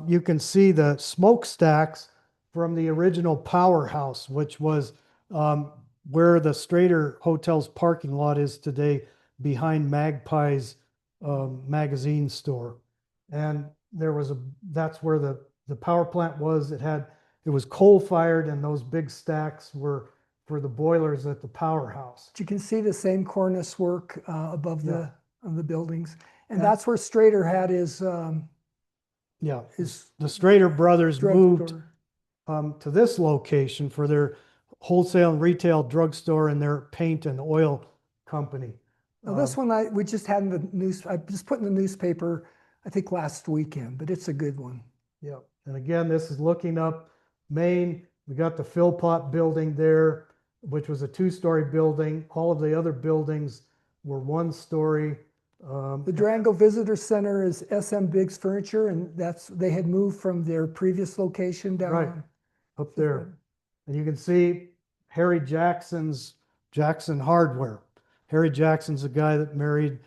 you can see the smokestacks from the original powerhouse, which was where the Strader Hotel's parking lot is today, behind Magpie's magazine store. And that's where the power plant was. It was coal fired, and those big stacks were for the boilers at the powerhouse. You can see the same cornice work above Yeah. the buildings. And Yeah. that's where Strader had his Yeah, his the Strader brothers moved drugstore. to this location for their wholesale and retail drugstore and their paint and oil company. Now, this one we just had in the news. I just put in the newspaper, I think last weekend, but it's a good one. Yeah, and again, this is looking up Maine. We got the Philpott building there, which was a 2-story building. All of the other buildings were 1-story. The Durango Visitor Center is SM Biggs Furniture, and they had moved from their previous location down. Right. Up there. And you can see Harry Jackson's Jackson Hardware. Harry Jackson's the guy that married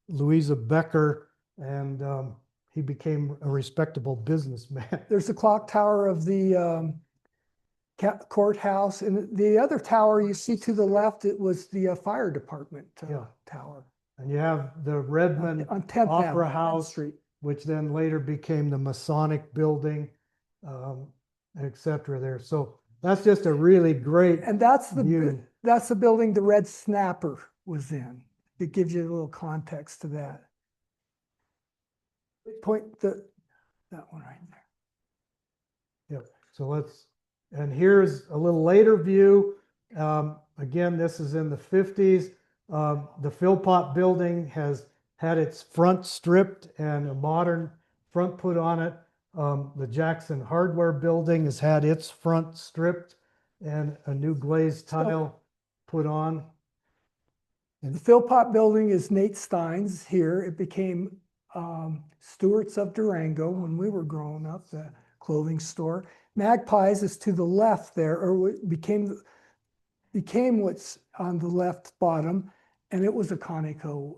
Louisa Becker, and he became a respectable businessman. There's the clock tower of the courthouse, and the other tower you see to the left, it was the fire department Yeah. tower. And you have the Redmond On 10th Opera Avenue, 10th House, Street. which then later became the Masonic building, et cetera there. So that's just a really great And that's view. the building the Red Snapper was in. It gives you a little context to that. That one right there. Yep. So and here's a little later view. Again, this is in the 50s. The Philpott building has had its front stripped and a modern front put on it. The Jackson Hardware building has had its front stripped and a new glazed tile put on. The Philpott building is Nate Stein's here. It became Stewart's of Durango when we were growing up, the clothing store. Magpies is to the left there, or became what's on the left bottom, and it was a Conoco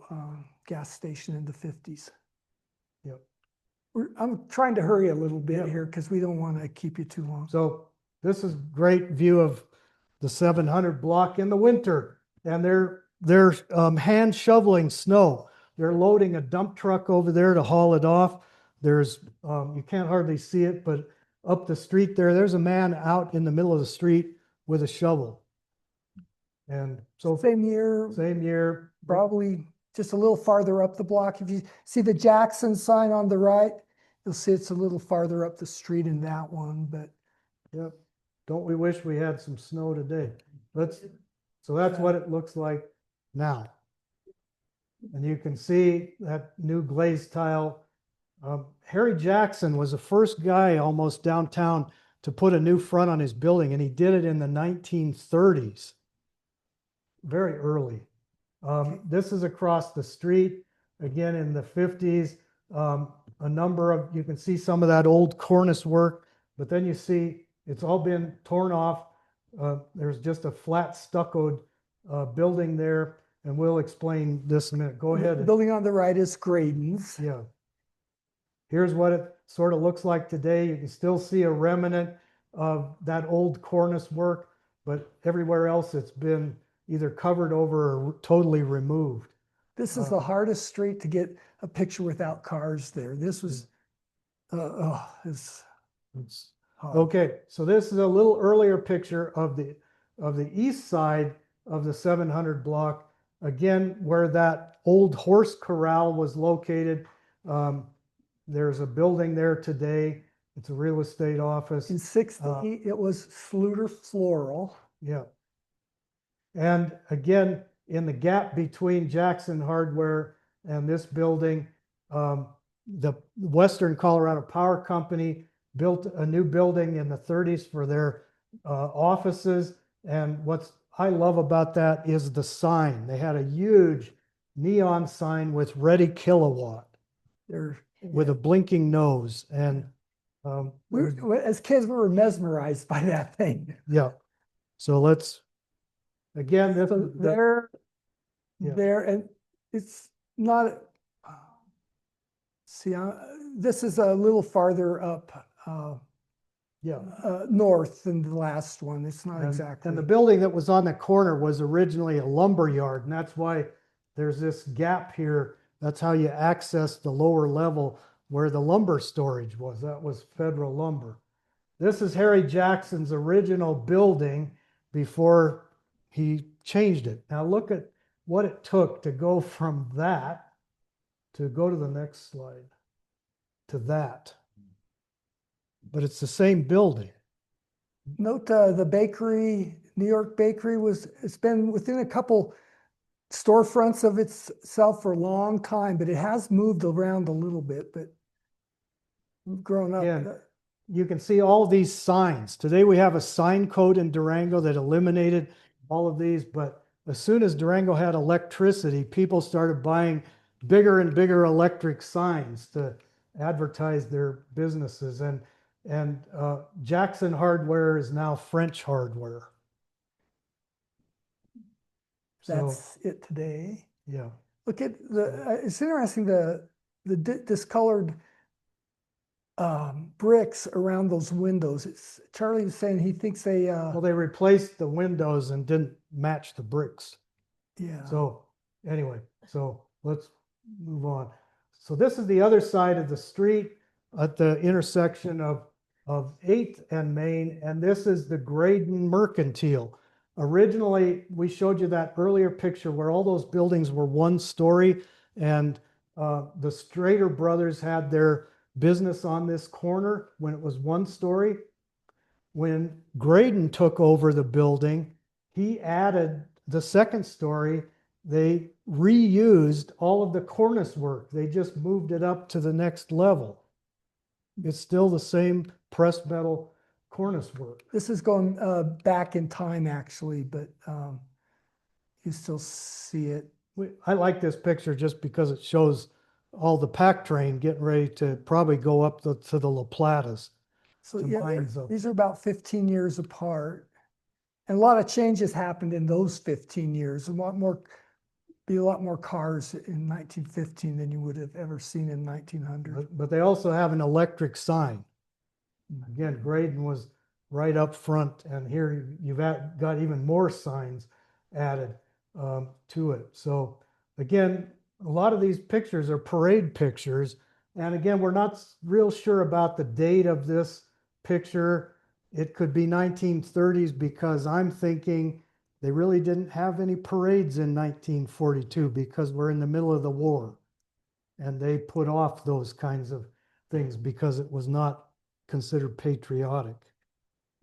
gas station in the 50s. Yep. I'm trying to hurry a little bit Yep. here because we don't want to keep you too long. So this is great view of the 700 block in the winter, and they're hand shoveling snow. They're loading a dump truck over there to haul it off. There's you can't hardly see it, but up the street there's a man out in the middle of the street with a shovel. And so Same year, same year, probably just a little farther up the block. If you see the Jackson sign on the right, you'll see it's a little farther up the street in that one, but yep. Don't we wish we had some snow today? So that's what it looks like now. And you can see that new glazed tile. Harry Jackson was the first guy almost downtown to put a new front on his building, and he did it in the 1930s, very early. This is across the street, again in the 50s. You can see some of that old cornice work, but then you see it's all been torn off. There's just a flat stuccoed building there, and we'll explain this in a minute. Go the ahead. building on the right is Graydon's. Yeah. Here's what it sort of looks like today. You can still see a remnant of that old cornice work, but everywhere else it's been either covered over or totally removed. This is the hardest street to get a picture without cars there. This was, it's It's hard. okay. So this is a little earlier picture of the east side of the 700 block. Again, where that old horse corral was located. There's a building there today. It's a real estate office. In 60, it was Sluter Floral. Yeah. And again, in the gap between Jackson Hardware and this building, the Western Colorado Power Company built a new building in the 30s for their offices. And what's I love about that is the sign. They had a huge neon sign with Ready Kilowatt They're, with a blinking nose. And as kids, we were mesmerized by that thing. yeah. So let's, again, this So is they're yeah. there, and it's not. See, this is a little farther up yeah. north than the last one. It's not And- exactly. And the building that was on the corner was originally a lumber yard, and that's why there's this gap here. That's how you access the lower level where the lumber storage was. That was Federal Lumber. This is Harry Jackson's original building before he changed it. Now look at what it took to go from that to go to the next slide to that. But it's the same building. Note the bakery, New York Bakery it's been within a couple storefronts of itself for a long time, but it has moved around a little bit, but we've grown up. Yeah. You can see all these signs. Today we have a sign code in Durango that eliminated all of these, but as soon as Durango had electricity, people started buying bigger and bigger electric signs to advertise their businesses. And Jackson Hardware is now French Hardware. So, That's it today. yeah. Look at it's interesting, the discolored bricks around those windows. Charlie was saying he thinks they, Well, they replaced the windows and didn't match the bricks. yeah. So anyway, so let's move on. So this is the other side of the street at the intersection of 8th and Main, and this is the Graydon Mercantile. Originally, we showed you that earlier picture where all those buildings were one story, and the Strader brothers had their business on this corner when it was one story. When Graydon took over the building, he added the second story. They reused all of the cornice work. They just moved it up to the next level. It's still the same pressed metal cornice work. This is going back in time, actually, but you still see it. I like this picture just because it shows all the pack train getting ready to probably go up to the La Platas. So to yeah, mine zone. these are about 15 years apart. And a lot of changes happened in those 15 years. A lot more cars in 1915 than you would have ever seen in 1900. But they also have an electric sign. Again, Graydon was right up front, and here you've got even more signs added to it. So again, a lot of these pictures are parade pictures. And again, we're not real sure about the date of this picture. It could be 1930s because I'm thinking they really didn't have any parades in 1942 because we're in the middle of the war. And they put off those kinds of things because it was not considered patriotic.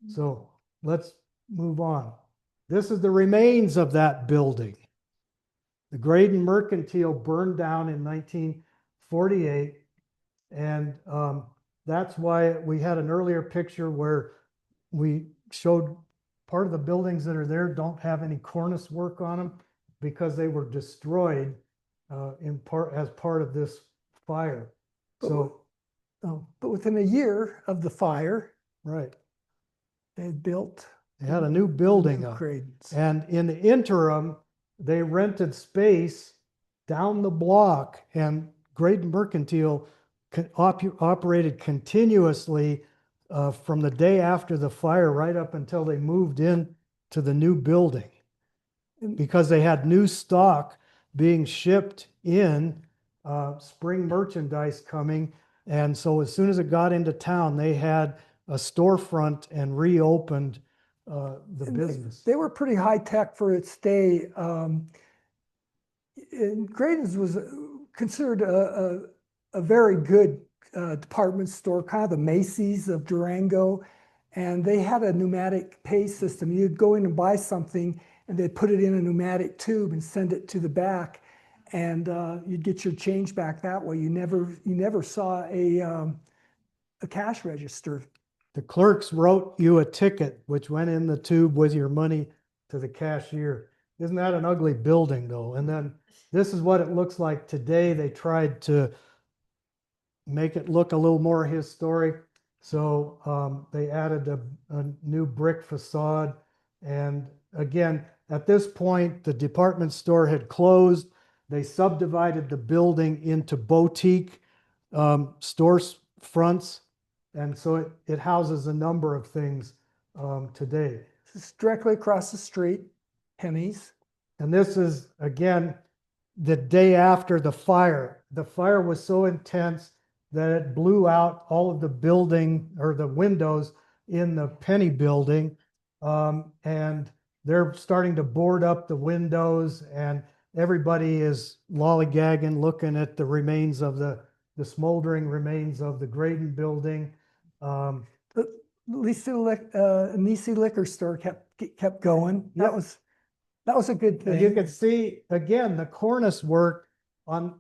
So let's move on. This is the remains of that building. The Graydon Mercantile burned down in 1948. And that's why we had an earlier picture where we showed part of the buildings that are there don't have any cornice work on them because they were destroyed as part of this fire. But within a year of the fire, Right. they had built. They had a new building up. Grades. And in the interim, they rented space down the block, and Graydon Mercantile operated continuously from the day after the fire right up until they moved in to the new building, because they had new stock being shipped in, spring merchandise coming. And so as soon as it got into town, they had a storefront and reopened the business. They were pretty high tech for its day. And Graydon's was considered a very good department store, kind of the Macy's of Durango. And they had a pneumatic pay system. You'd go in and buy something, and they'd put it in a pneumatic tube and send it to the back, and you'd get your change back that way. You never saw a a cash register. The clerks wrote you a ticket, which went in the tube with your money to the cashier. Isn't that an ugly building though? And then this is what it looks like today. They tried to make it look a little more historic. So they added a new brick facade. And again, at this point, the department store had closed. They subdivided the building into boutique store fronts. And so it houses a number of things today. It's directly across the street, Penny's. And this is, again, the day after the fire. The fire was so intense that it blew out all of the building or the windows in the Penny building. And they're starting to board up the windows, and everybody is lollygagging, looking at the remains of the smoldering remains of the Graydon building. The Nisi liquor store kept going. Yep. That was a good And you thing. can see, again, the cornice work on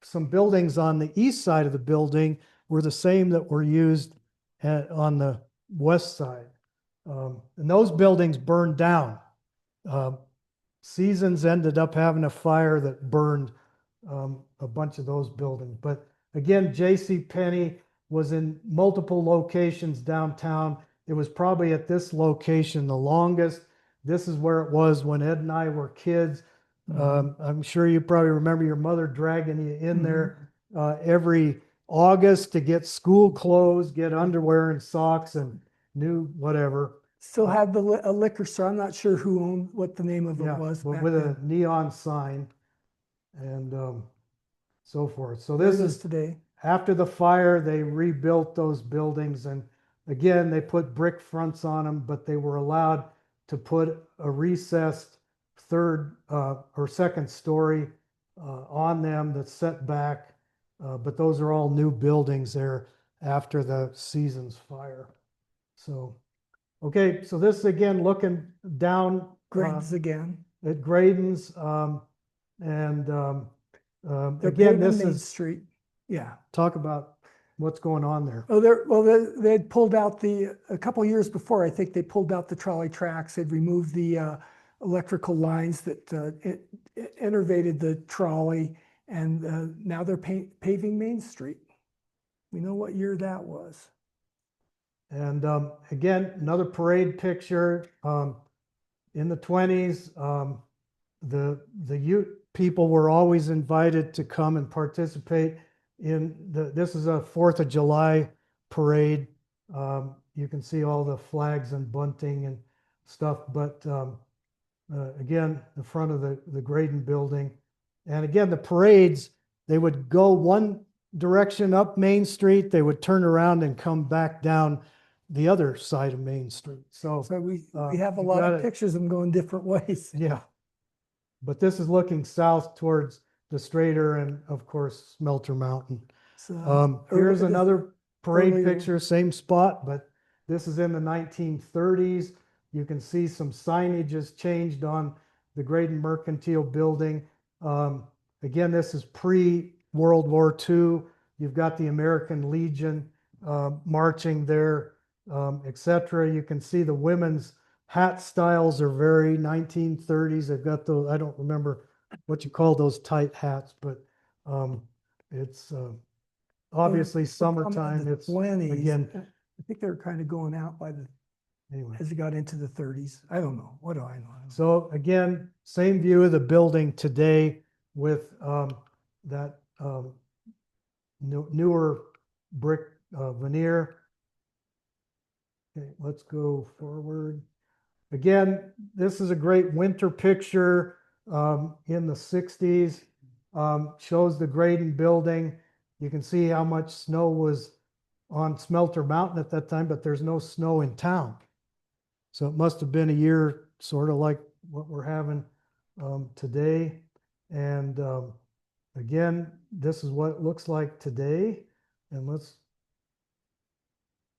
some buildings on the east side of the building were the same that were used on the west side. And those buildings burned down. Seasons ended up having a fire that burned a bunch of those buildings. But again, J.C. Penney was in multiple locations downtown. It was probably at this location the longest. This is where it was when Ed and I were kids. I'm sure you probably remember your mother dragging you in there every August to get school clothes, get underwear and socks and new whatever. Still had a liquor store. I'm not sure who owned, what the name of it Yeah, was. but back with then. a neon sign and so forth. So There this it is today. after the fire. They rebuilt those buildings, and again, they put brick fronts on them, but they were allowed to put a recessed third or second story on them that's set back. But those are all new buildings there after the season's fire. So, okay, so this again, looking down Graydon's again. at Graydon's. And They're again, paving this Main is, Street. Yeah. talk about what's going on there. Oh, they had pulled out a couple years before, I think they pulled out the trolley tracks. They'd removed the electrical lines that innervated the trolley, and now they're paving Main Street. We know what year that was. And again, another parade picture in the 20s. The Ute people were always invited to come and participate in this is a 4th of July parade. You can see all the flags and bunting and stuff, but again, the front of the Graydon building. And again, the parades, they would go one direction up Main Street, they would turn around and come back down the other side of Main Street. So So we have a you lot got of it. pictures of them going different ways. yeah, but this is looking south towards the Strader and of course Smelter Mountain. So, Here's another parade earlier- picture, same spot, but this is in the 1930s. You can see some signage has changed on the Graydon Mercantile Building. Again, this is pre-World War II. You've got the American Legion marching there, etc. You can see the women's hat styles are very 1930s. They've got those, I don't remember what you call those tight hats, but it's obviously summertime. It's 20s. again, I think they were kind of going out anyway. as it got into the 30s. I don't know. What do I know? So again, same view of the building today with that newer brick veneer. Okay, let's go forward. Again, this is a great winter picture in the 60s. Shows the Graydon building. You can see how much snow was on Smelter Mountain at that time, but there's no snow in town. So it must have been a year sort of like what we're having today. And again, this is what it looks like today. And let's,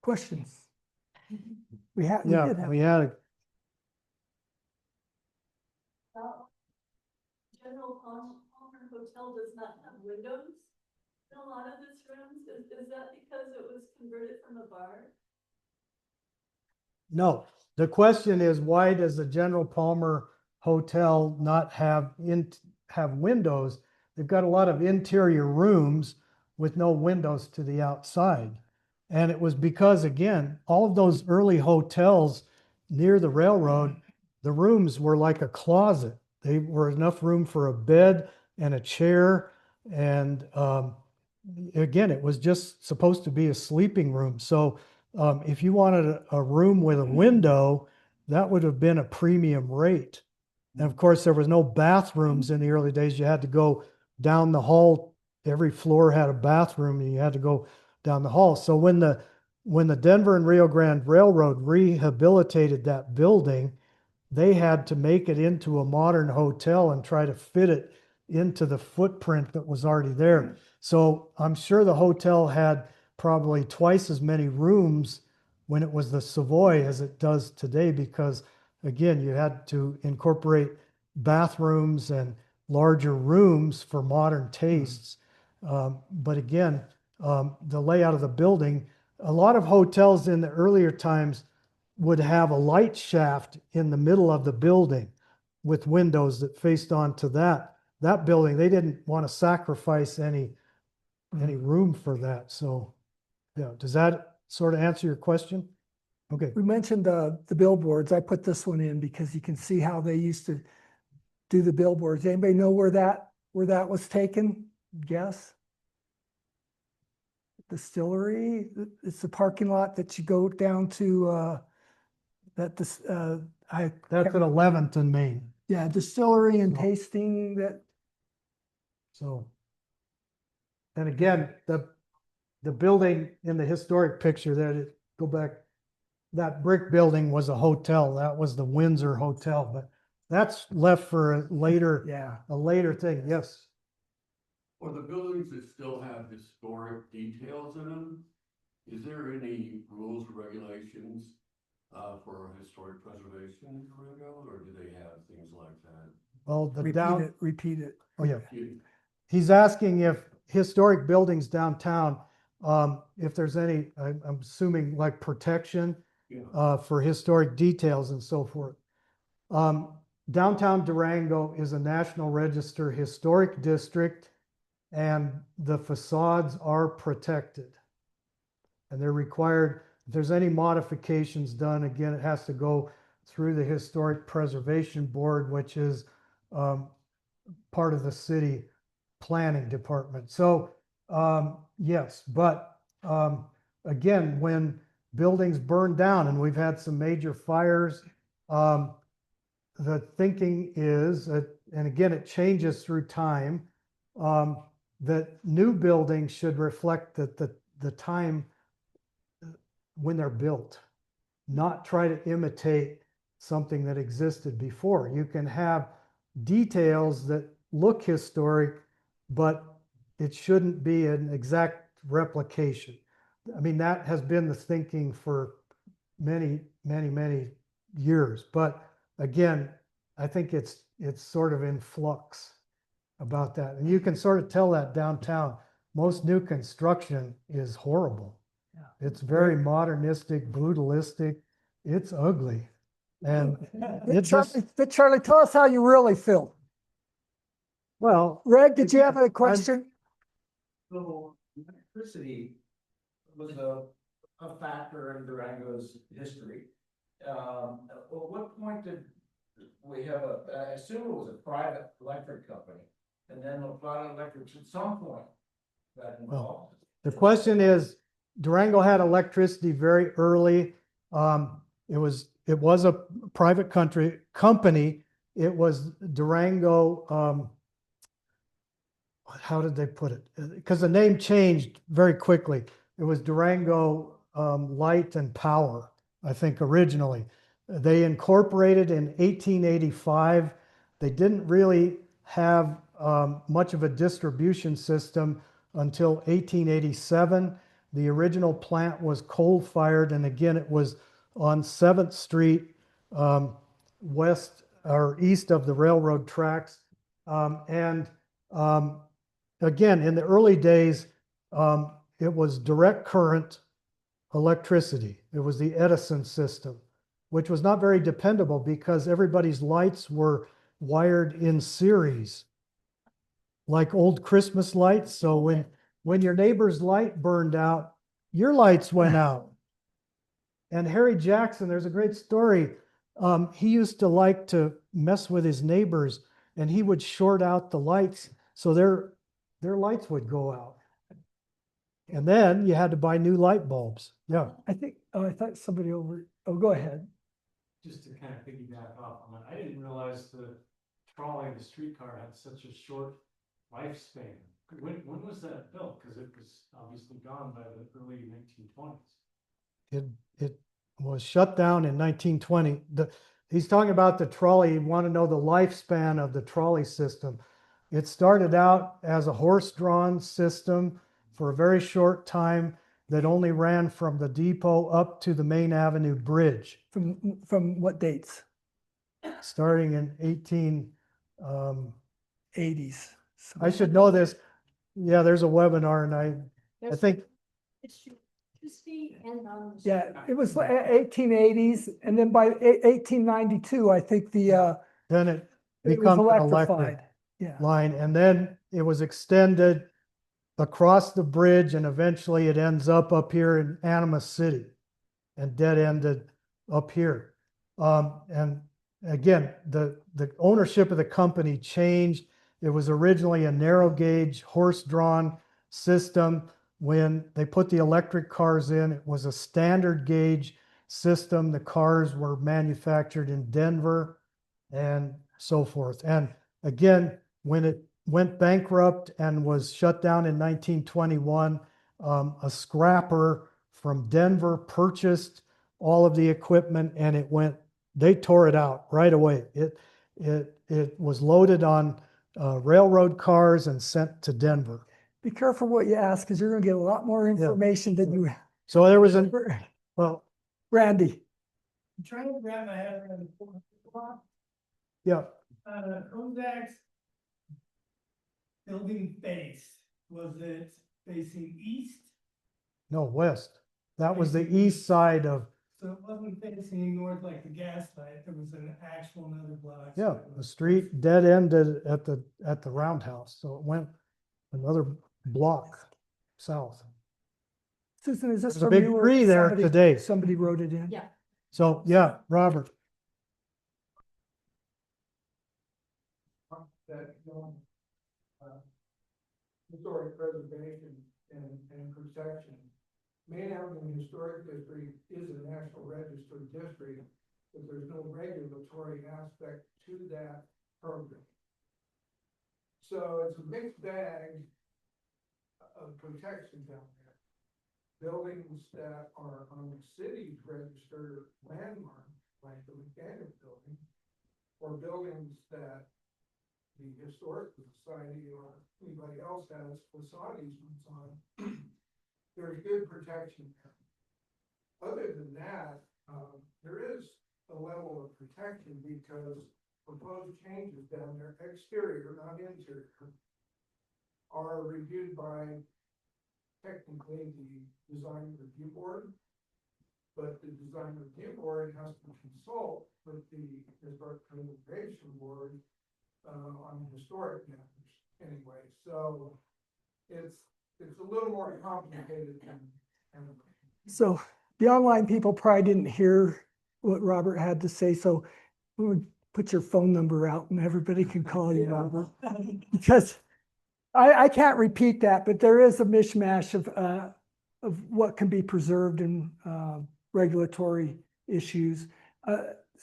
Questions? We did yeah, have. we had a, General Palmer Hotel does not have windows. A lot of this rooms, is that because it was converted from a bar? No, the question is, why does the General Palmer Hotel not have windows? They've got a lot of interior rooms with no windows to the outside. And it was because, again, all of those early hotels near the railroad, the rooms were like a closet. They were enough room for a bed and a chair. And again, it was just supposed to be a sleeping room. So if you wanted a room with a window, that would have been a premium rate. And of course, there was no bathrooms in the early days. You had to go down the hall. Every floor had a bathroom, and you had to go down the hall. So when the Denver and Rio Grande Railroad rehabilitated that building, they had to make it into a modern hotel and try to fit it into the footprint that was already there. So I'm sure the hotel had probably twice as many rooms when it was the Savoy as it does today, because again, you had to incorporate bathrooms and larger rooms for modern tastes. But again, the layout of the building, a lot of hotels in the earlier times would have a light shaft in the middle of the building with windows that faced onto that building. They didn't want to sacrifice any room for that. So, yeah, does that sort of answer your question? Okay. We mentioned the billboards. I put this one in because you can see how they used to do the billboards. Anybody know where that was taken? Guess? Distillery. It's the parking lot that you go down to. That's at 11th and Main. Yeah, distillery and So- tasting that. So, and again, the building in the historic picture there, go back, that brick building was a hotel. That was the Windsor Hotel, but that's left for a later thing. Yes. For the buildings that still have historic details in them, is there any rules or regulations for historic preservation in Durango, or do they have things like that? Well, Repeat it. Oh, yeah. You- He's asking if historic buildings downtown, if there's any, I'm assuming like protection Yeah. for historic details and so forth. Downtown Durango is a National Register historic district, and the facades are protected. And they're required, if there's any modifications done, again, it has to go through the Historic Preservation Board, which is part of the city planning department. So yes, but again, when buildings burn down, and we've had some major fires, the thinking is that, and again, it changes through time, that new buildings should reflect that the time when they're built, not try to imitate something that existed before. You can have details that look historic, but it shouldn't be an exact replication. I mean, that has been the thinking for many, many, many years. But again, I think it's sort of in flux about that. And you can sort of tell that downtown. Most new construction is horrible. Yeah. It's very modernistic, brutalistic. It's ugly. And it just, Charlie, tell us how you really feel. well, Greg, did you have a question? So electricity was a factor in Durango's history. At what point did we have I assume it was a private electric company, and then Applied Electric at some point got involved. the question is, Durango had electricity very early. It was a private company. It was Durango, how did they put it? Because the name changed very quickly. It was Durango Light and Power, I think, originally. They incorporated in 1885. They didn't really have much of a distribution system until 1887. The original plant was coal-fired, and again, it was on 7th Street, west or east of the railroad tracks. Again, in the early days, it was direct current electricity. It was the Edison system, which was not very dependable because everybody's lights were wired in series, like old Christmas lights. So when your neighbor's light burned out, your lights went out. And Harry Jackson, there's a great story. He used to like to mess with his neighbors, and he would short out the lights so their lights would go out. And then you had to buy new light bulbs. Yeah. I think, oh, I thought somebody go ahead. Just to kind of piggyback off on that, I didn't realize the trolley, the streetcar had such a short lifespan. When was that built? Because it was obviously gone by the early 1920s. It was shut down in 1920. He's talking about the trolley. You want to know the lifespan of the trolley system. It started out as a horse-drawn system for a very short time that only ran from the depot up to the Main Avenue Bridge, From what dates? starting in 80s. I should know this. Yeah, there's a webinar, and I think Yeah, it was 1880s, and then by 1892, I think the then it it was becomes an electrified. electric Yeah, line, and then it was extended across the bridge, and eventually it ends up here in Animas City and dead ended up here. And again, the ownership of the company changed. It was originally a narrow gauge horse-drawn system. When they put the electric cars in, it was a standard gauge system. The cars were manufactured in Denver and so forth. And again, when it went bankrupt and was shut down in 1921, a scrapper from Denver purchased all of the equipment, and they tore it out right away. It was loaded on railroad cars and sent to Denver. be careful what you ask, because you're gonna get a lot more information than you. So there was well, Randy, I'm trying to wrap my head around the block. yeah, Kozak's building face, was it facing east? no, west. That was the east side of, So it wasn't facing north like the gas light, there was an actual another block. yeah, the street dead ended at the roundhouse. So it went another block south. Susan, is this There's a from big you or tree there somebody- today. Somebody wrote it in? Yeah. So, yeah, Robert. That, historic preservation and protection. Main Avenue Historic District is a National Register district, but there's no regulatory aspect to that program. So it's a mixed bag of protection down there. Buildings that are on the city's registered landmark, like the McDaniel building, or buildings that the Historic Society or anybody else has facade easements on, there's good protection there. Other than that, there is a level of protection because proposed changes down there, exterior, not interior, are reviewed by technically the design review board. But the design review board has to consult with the historic preservation board on historic matters anyway, so it's a little more complicated than. So the online people probably didn't hear what Robert had to say, so we would put your phone number out and everybody can call you, Robert. Because I can't repeat that, but there is a mishmash of what can be preserved in regulatory issues.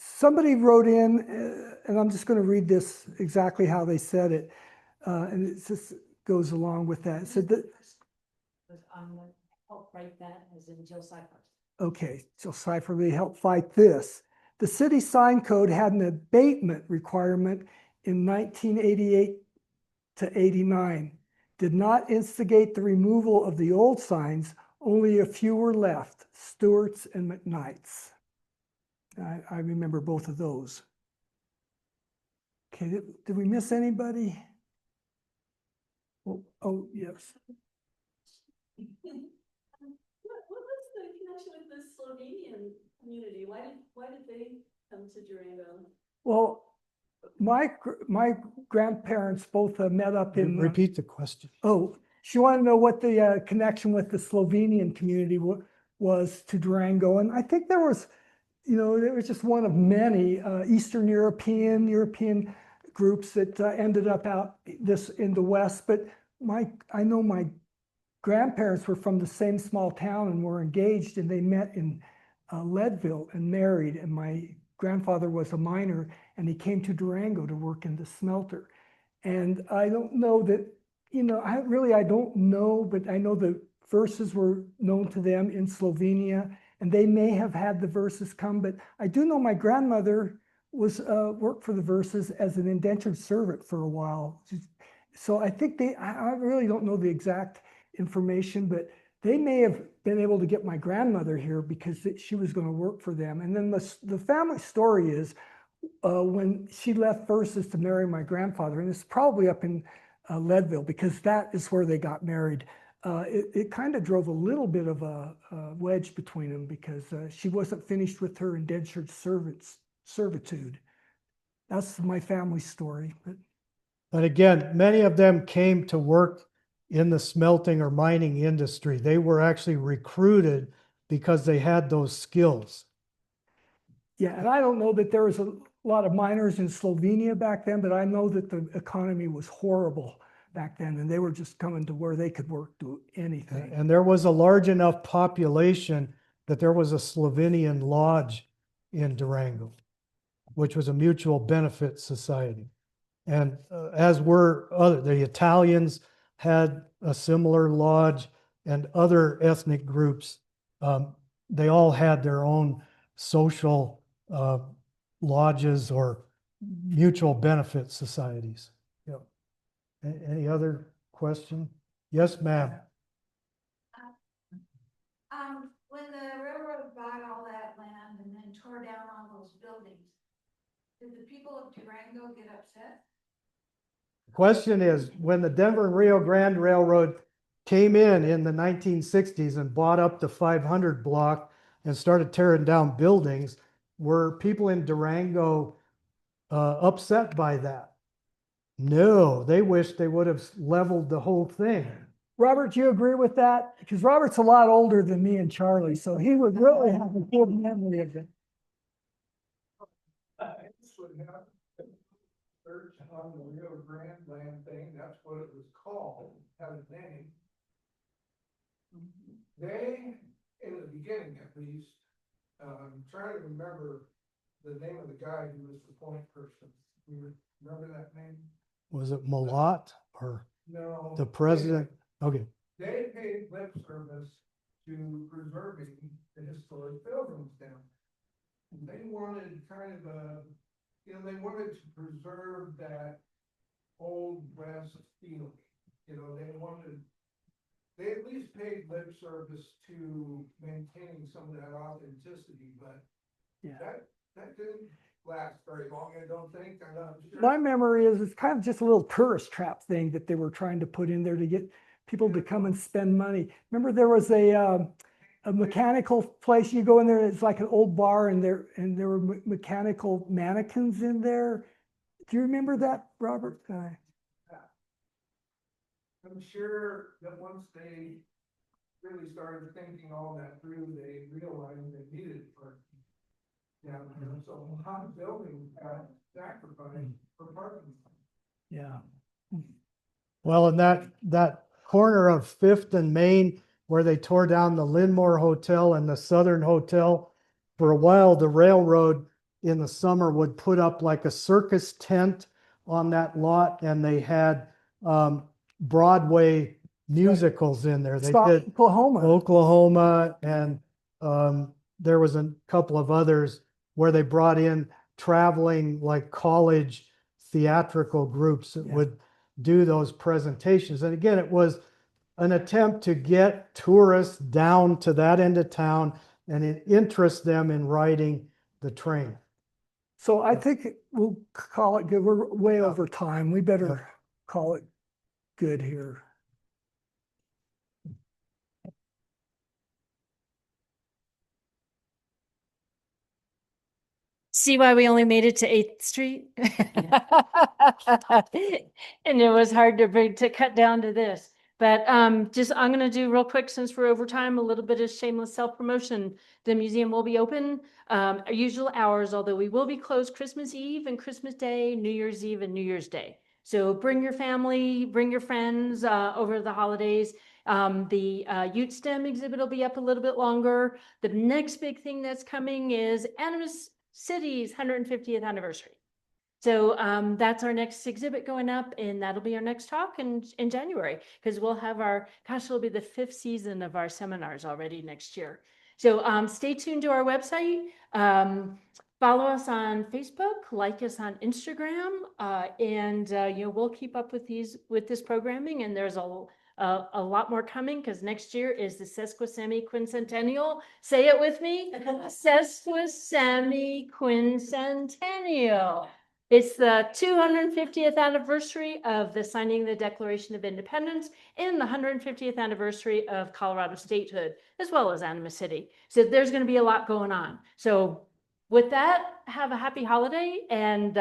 Somebody wrote in, and I'm just going to read this exactly how they said it, and it just goes along with that. It said that, I'm gonna help write that as in Jill Cyphers. okay, so Cipher may help fight this. The city sign code had an abatement requirement in 1988 to 89. Did not instigate the removal of the old signs, only a few were left, Stewart's and McKnight's. I remember both of those. Okay, did we miss anybody? Oh, yes. What was the connection with the Slovenian community? Why did they come to Durango? Well, my grandparents both met up in. Repeat the question. Oh, she wanted to know what the connection with the Slovenian community was to Durango. And I think there was, it was just one of many Eastern European groups that ended up out in the West. But I know my grandparents were from the same small town and were engaged, and they met in Leadville and married. And my grandfather was a miner, and he came to Durango to work in the smelter. And I don't know that, I don't know, but I know the verses were known to them in Slovenia, and they may have had the verses come, but I do know my grandmother was worked for the verses as an indentured servant for a while. So I think I really don't know the exact information, but they may have been able to get my grandmother here because she was going to work for them. And then the family story is when she left Versus to marry my grandfather, and it's probably up in Leadville, because that is where they got married. It kind of drove a little bit of a wedge between them because she wasn't finished with her indentured servitude. That's my family story. But again, many of them came to work in the smelting or mining industry. They were actually recruited because they had those skills. Yeah, and I don't know that there was a lot of miners in Slovenia back then, but I know that the economy was horrible back then, and they were just coming to where they could work, do anything. And there was a large enough population that there was a Slovenian lodge in Durango, which was a mutual benefit society. And as were the Italians had a similar lodge, and other ethnic groups, they all had their own social lodges or mutual benefit societies. Yep. Any other question? Yes, ma'am. When the railroad bought all that land and then tore down all those buildings, did the people of Durango get upset? Question is, when the Denver and Rio Grande Railroad came in the 1960s and bought up the 500 block and started tearing down buildings, were people in Durango upset by that? No, they wish they would have leveled the whole thing. Robert, do you agree with that? Because Robert's a lot older than me and Charlie, so he would really have a good memory of it. Search on the Rio Grande land thing, that's what it was called, had a name. They, in the beginning at least, trying to remember the name of the guy who was the point person. You remember that name? Was it Malott or No. the president? Okay. They paid lip service to preserving the historic buildings down. And they wanted kind of they wanted to preserve that old West feeling. They at least paid lip service to maintaining some of that authenticity, but Yeah. that didn't last very long, I don't think. I'm not sure. My memory is it's kind of just a little tourist trap thing that they were trying to put in there to get people to come and spend money. Remember there was a mechanical place, you go in there, it's like an old bar, and there were mechanical mannequins in there. Do you remember that, Robert? I'm sure that once they really started thinking all that through, they realized they needed it for down there. So a lot of buildings got sacrificed for parking. Yeah. Well, in that corner of Fifth and Main, where they tore down the Linmore Hotel and the Southern Hotel, for a while, the railroad in the summer would put up like a circus tent on that lot, and they had Broadway musicals in there. They Stop did Oklahoma. and there was a couple of others where they brought in traveling like college theatrical groups that would do those presentations. And again, it was an attempt to get tourists down to that end of town and interest them in riding the train. So I think we'll call it good. We're way over time. We better call it good here. See why we only made it to 8th Street? And it was hard to cut down to this. But just, I'm going to do real quick, since we're over time, a little bit of shameless self-promotion. The museum will be open our usual hours, although we will be closed Christmas Eve and Christmas Day, New Year's Eve and New Year's Day. So bring your family, bring your friends over the holidays. The Ute STEM exhibit will be up a little bit longer. The next big thing that's coming is Animas City's 150th anniversary. So that's our next exhibit going up, and that'll be our next talk in January, because we'll have our, gosh, it'll be the 5th season of our seminars already next year. So stay tuned to our website. Follow us on Facebook, like us on Instagram, and we'll keep up with this programming. And there's a lot more coming, because next year is the Sesquicentennial. Say it with me. Sesquicentennial. It's the 250th anniversary of the signing of the Declaration of Independence and the 150th anniversary of Colorado statehood, as well as Animas City. So there's going to be a lot going on. So with that, have a happy holiday, and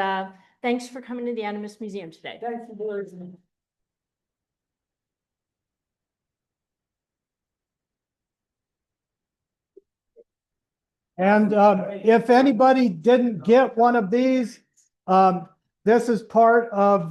thanks for coming to the Animas Museum today. Thanks for listening. And if anybody didn't get one of these, this is part of